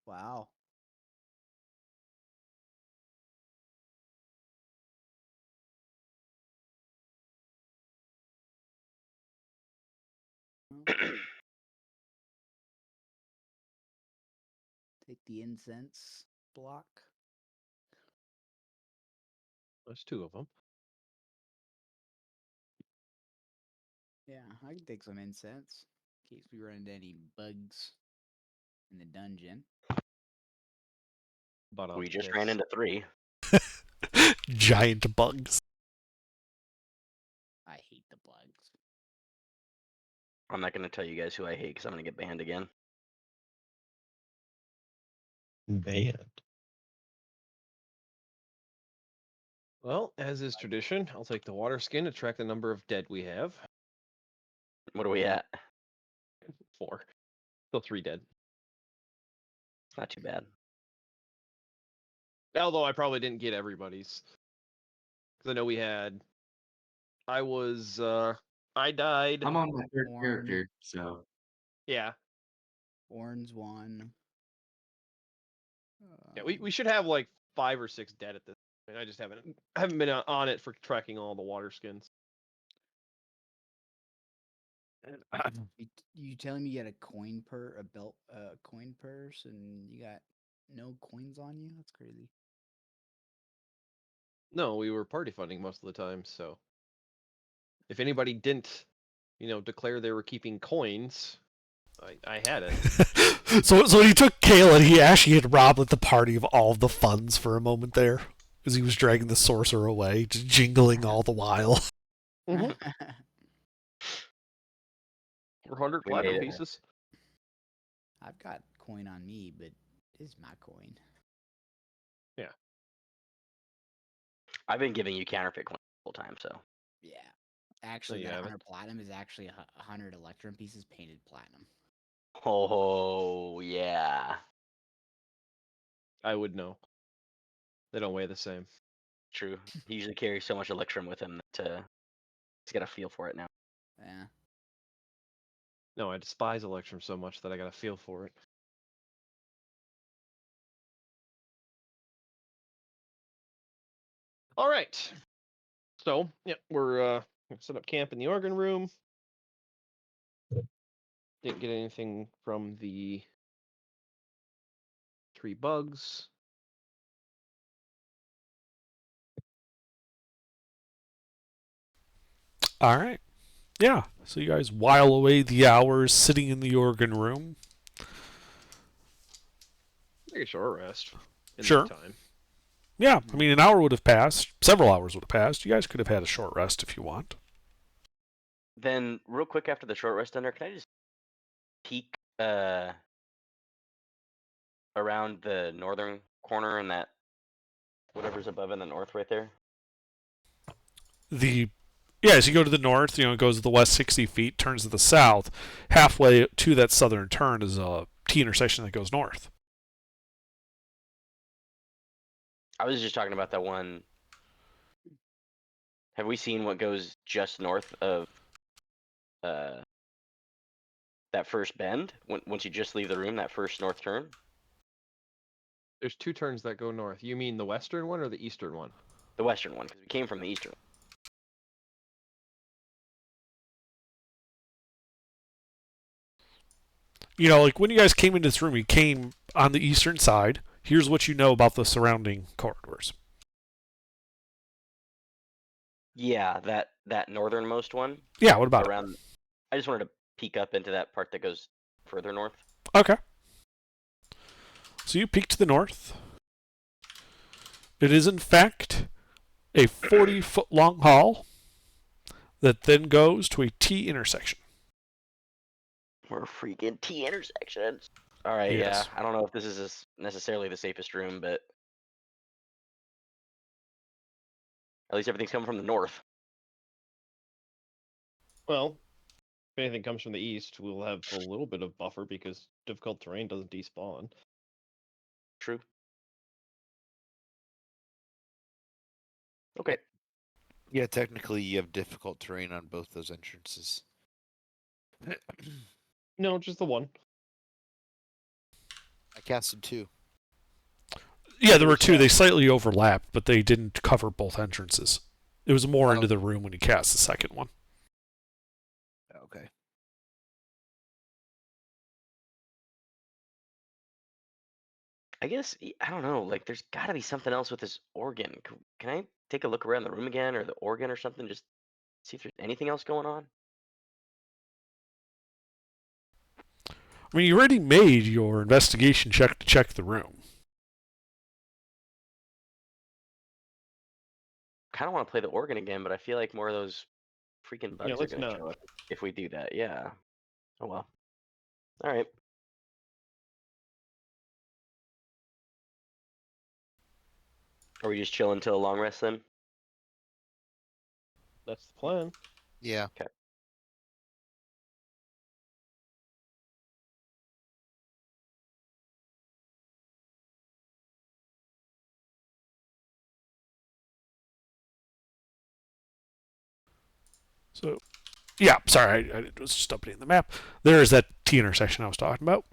Wow. Take the incense block. There's two of them. Yeah, I can take some incense in case we run into any bugs in the dungeon. But We just ran into 3. Giant bugs. I hate the bugs. I'm not going to tell you guys who I hate because I'm going to get banned again. Banned. Well, as is tradition, I'll take the water skin to track the number of dead we have. What are we at? 4. Still 3 dead. It's not too bad. Although I probably didn't get everybody's. Because I know we had. I died. I'm on my third Warren. character, so Yeah. Orange one. Yeah, we should have like 5 or 6 dead at this point. I just haven't been on it for tracking all the water skins. You telling me you got a coin purse, and you got no coins on you? That's crazy. No, we were party funding most of the time, so if anybody didn't, declare they were keeping coins, I had it. So when he took Kale and he actually had robbed the party of all of the funds for a moment there. Because he was dragging the sorcerer away, just jingling all the while. 400 We platinum made it. pieces. I've got coin on me, but it's my coin. Yeah. I've been giving you counterfeit coins the whole time, so. Yeah. Actually, you that have it. 100 platinum is actually 100 electrum pieces painted platinum. Oh, yeah. I would know. They don't weigh the same. True. He usually carries so much Electrum with him that he's got a feel for it now. Yeah. No, I despise Electrum so much that I got a feel for it. All right. So, yeah, we're gonna set up camp in the organ room. Didn't get anything from the 3 bugs. All right. Yeah. So you guys while away the hours sitting in the organ room. Take a short rest in Sure. that time. Yeah. I mean, an hour would have passed. Several hours would have passed. You guys could have had a short rest if you want. Then, real quick after the short rest dinner, can I just peek around the northern corner and that whatever's above in the north right there? As you go to the north, it goes to the west 60 feet, turns to the south. Halfway to that southern turn is a T intersection that goes north. I was just talking about that one. Have we seen what goes just north of that first bend? Once you just leave the room, that first north turn? There's 2 turns that go north. You mean the western one or the eastern one? The western one, because we came from the eastern. Like when you guys came into this room, you came on the eastern side. Here's what you know about the surrounding corridors. Yeah, that northernmost one. Yeah, what about around? I just wanted to peek up into that part that goes further north. it? Okay. So you peek to the north. It is, in fact, a 40-foot long hall that then goes to a T intersection. We're freaking T intersections. All right, Yes. yeah. I don't know if this is necessarily the safest room, but at least everything's coming from the north. Well, if anything comes from the east, we'll have a little bit of buffer because difficult terrain doesn't despawn. True. Okay. Yeah, technically you have difficult terrain on both those entrances. No, just the one. I casted 2. Yeah, there were 2. They slightly overlapped, but they didn't cover both entrances. It was more into the room when you cast the second one. Okay. I guess I don't know. Like, there's got to be something else with this organ. Can I take a look around the room again, or the organ, or something? Just see if there's anything else going on. I mean, you already made your investigation check to check the room. Kind of want to play the organ again, but I feel like more of those freaking bugs are let's gonna not. show up if we do that. Yeah. Oh well. All right. Are we just chilling till a long rest then? That's the plan. Yeah. Okay. So, yeah, sorry, I was just updating the map. There's that T intersection I was talking about.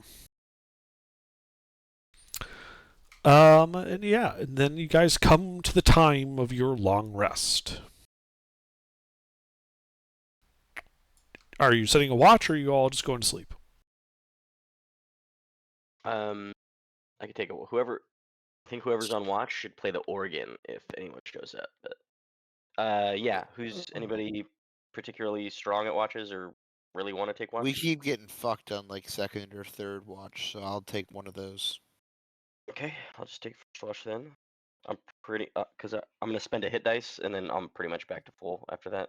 And yeah, and then you guys come to the time of your long rest. Are you setting a watch, or are you all just going to sleep? I could take whoever. I think whoever's on watch should play the organ if anyone shows up. But yeah, who's anybody particularly strong at watches or really want to take watch? We keep getting fucked on like second or third watch, so I'll take one of those. Okay, I'll just take first watch then. I'm pretty because I'm gonna spend a hit dice and then I'm pretty much back to full after that.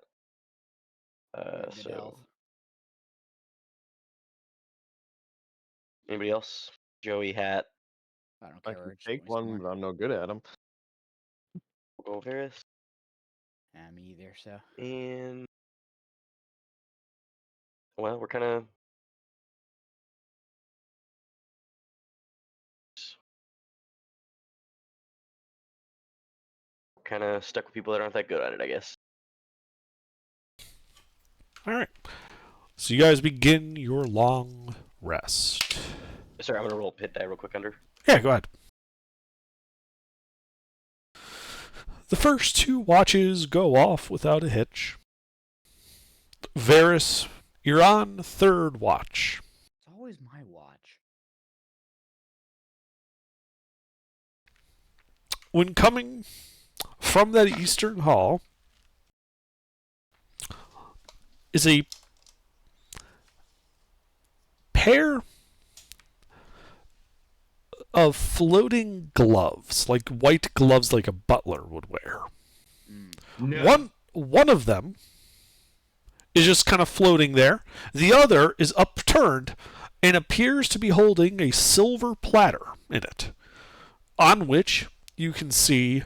Good So health. anybody else? Joey Hat, I don't I care. can just take waste one, more. but I'm no good at them. Govaris, Me either. So and well, we're kind of stuck with people that aren't that good at it, I guess. All right. So you guys begin your long rest. Sorry, I'm gonna roll hit die real quick under. Yeah, go ahead. The first 2 watches go off without a hitch. Varys, you're on 3rd watch. It's always my watch. When coming from that eastern hall is a pair of floating gloves, like white gloves like a butler would wear. No. One of them is just kind of floating there. The other is upturned and appears to be holding a silver platter in it, on which you can see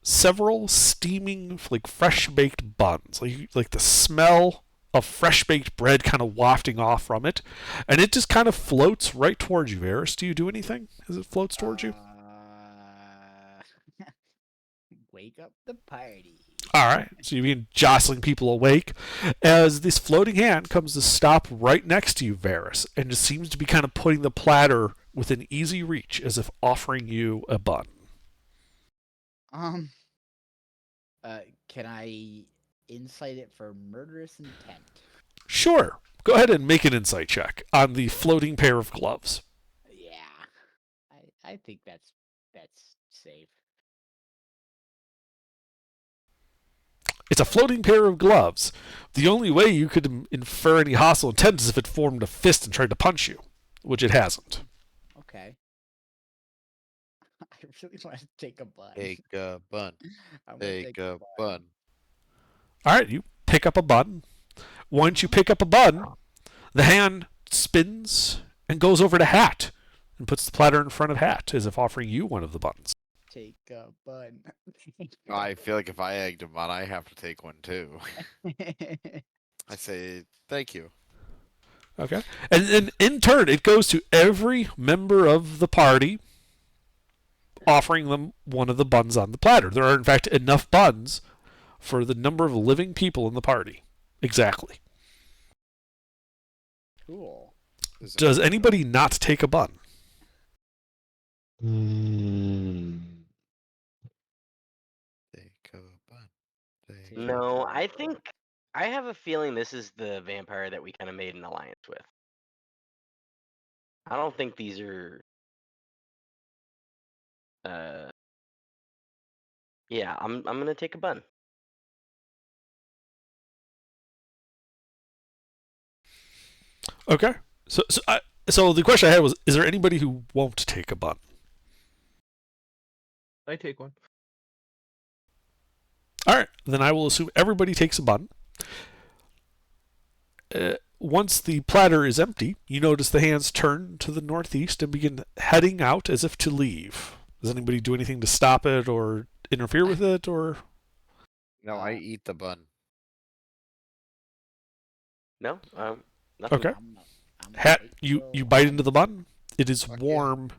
several steaming, like fresh baked buns, like the smell of fresh baked bread kind of wafting off from it, and it just kind of floats right towards you. Varys, do you do anything as it floats towards you? Wake up the party. All right, so you begin jostling people awake as this floating hand comes to stop right next to you, Varys, and just seems to be kind of putting the platter within easy reach, as if offering you a bun. Can I insight it for murderous intent? Sure. Go ahead and make an insight check on the floating pair of gloves. Yeah, I think that's safe. It's a floating pair of gloves. The only way you could infer any hostile intent is if it formed a fist and tried to punch you, which it hasn't. Okay. I really want to take a bun. Take a bun. I wanna Take a bun. All right, you pick up a bun. Once you pick up a bun, the hand spins and goes over to Hat and puts the platter in front of Hat, as if offering you one of the buns. Take a bun. I feel like if I egged him on, I have to take one too. I say thank you. Okay. And then in turn, it goes to every member of the party, offering them one of the buns on the platter. There are, in fact, enough buns for the number of living people in the party. Exactly. Cool. Does anybody not take a bun? Take a bun. Take a No, bun. I think I have a feeling this is the vampire that we kind of made an alliance with. I don't think these are. Yeah, I'm gonna take a bun. Okay. So the question I had was, is there anybody who won't take a bun? I take one. All right. Then I will assume everybody takes a bun. Once the platter is empty, you notice the hands turn to the northeast and begin heading out as if to leave. Does anybody do anything to stop it or interfere with it, or? No, I eat the bun. No, nothing. Okay. I'm gonna Hat, take you the bite into the bun. It is Fuck yeah. warm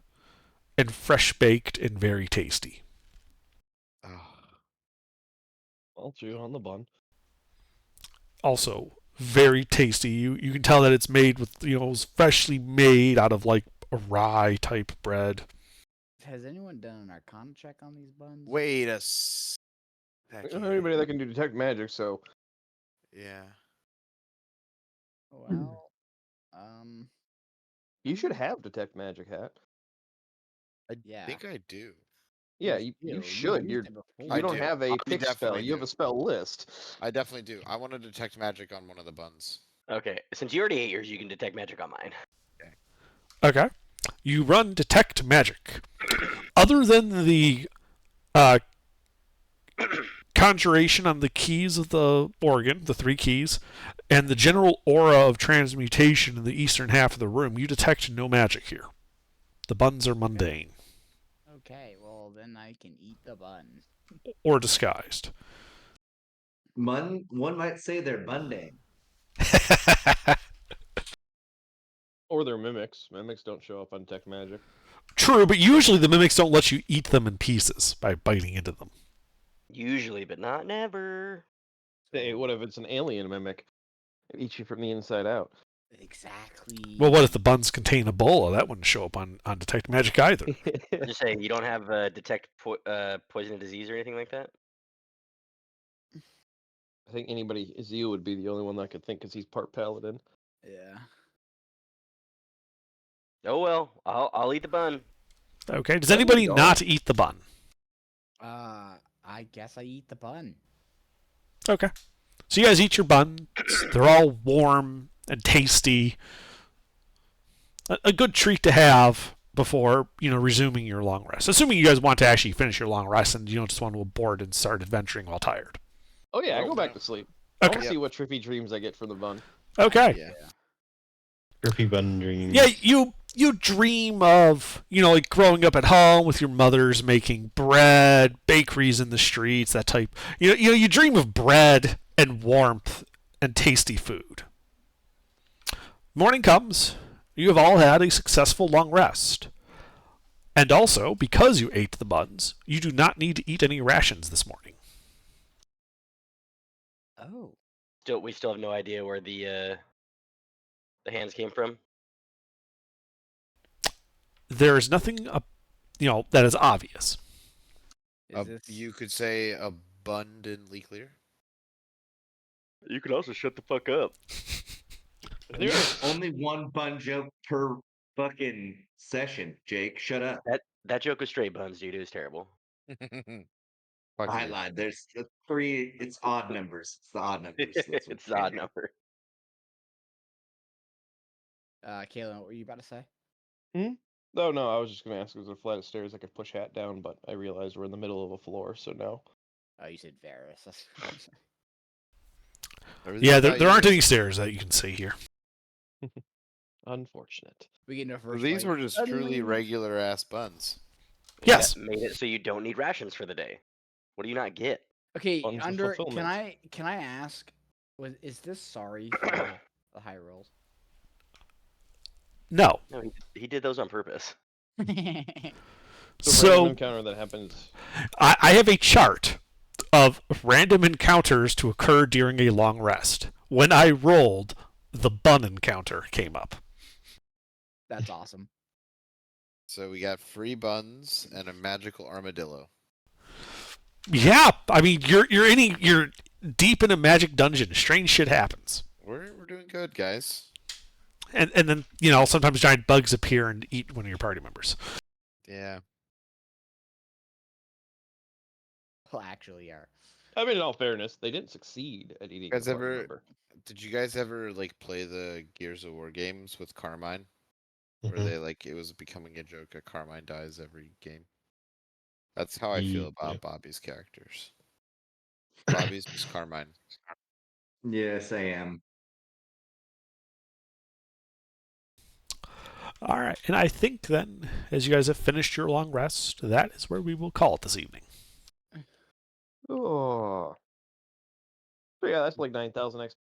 and fresh baked and very tasty. Oh, I'll chew on the bun. Also very tasty. You can tell that it's made with, it was freshly made out of like a rye type bread. Has anyone done an Arcana check on these buns? wait a I don't second. know anybody that can do detect magic, so Yeah. Well, you should have detect magic, Hat. I Yeah. think I do. Yeah, you you do. should. used You're it before. I you don't do. have a I pick spell. definitely You have do. a spell list. I definitely do. I want to detect magic on one of the buns. Okay, since you already ate yours, you can detect magic on mine. Okay. You run detect magic. Other than the conjuration on the keys of the organ, the 3 keys, and the general aura of transmutation in the eastern half of the room, you detect no magic here. The buns are mundane Okay, well then I can eat the bun. or disguised. One might say they're mundane. Or they're mimics. Mimics don't show up on detect magic. True, but usually the mimics don't let you eat them in pieces by biting into them. Usually, but not never. Hey, what if it's an alien mimic? It eats you from the inside out. Exactly. Well, what if the buns contain Ebola? That wouldn't show up on detect magic either. Just saying, you don't have detect poison and disease or anything like that. I think anybody, Azil would be the only one that I could think because he's part paladin. Yeah. Oh well, I'll eat the bun. Okay. Does There you anybody go. not eat the bun? I guess I eat the bun. Okay. So you guys eat your buns. They're all warm and tasty. A good treat to have before, resuming your long rest. Assuming you guys want to actually finish your long rest and you don't just want to abort and start adventuring while tired. Oh yeah, I Well, go back to sleep. I Okay. want to see what trippy dreams I get from the bun. Okay. Yeah. Grippy bun dreams. Yeah, you dream of, like growing up at home with your mothers making bread, bakeries in the streets, that type. You dream of bread and warmth and tasty food. Morning comes. You have all had a successful long rest. And also, because you ate the buns, you do not need to eat any rations this morning. Oh. We still have no idea where the hands came from. There is nothing, that is obvious. Is this... You could say abundantly clear. You could also shut the fuck up. There's only one bun joke per fucking session, Jake. Shut up. That joke was straight buns, dude. It was terrible. Fuck I you. lied. There's three. It's odd numbers. It's the odd numbers. That's what It's the odd changing. number. Kaylin, what were you about to say? No, I was just gonna ask, was there a flight of stairs I could push hat down, but I realized we're in the middle of a floor, so no. Oh, you said Varus. Everything Yeah, about there you aren't is- any stairs that you can see here. Unfortunate. We get no first These fight. were just truly regular ass buns. Yes. That made it so you don't need rations for the day. What do you not get? Okay, Buns of under fulfillment. can I ask, is this sorry for the high rolls? No. No, he did those on purpose. So, random So encounter that happens. I have a chart of random encounters to occur during a long rest. When I rolled, the bun encounter came up. That's awesome. So we got free buns and a magical armadillo. Yeah, I mean you're deep in a magic dungeon. Strange shit happens. We're doing good, guys. And then, sometimes giant bugs appear and eat one of your party members. Yeah. Well, actually, are. I mean, in all fairness, they didn't succeed at eating. Guys a party ever- member. Did you guys ever play the Gears of War games with Carmine? Where Mhm. it was becoming a joke that Carmine dies every game. That's how I feel Yeah. about Bobby's characters. Bobby's just Carmine. Yes, I am. All right, and I think then, as you guys have finished your long rest, that is where we will call it this evening. Oh. So yeah, that's like 9,000 XP.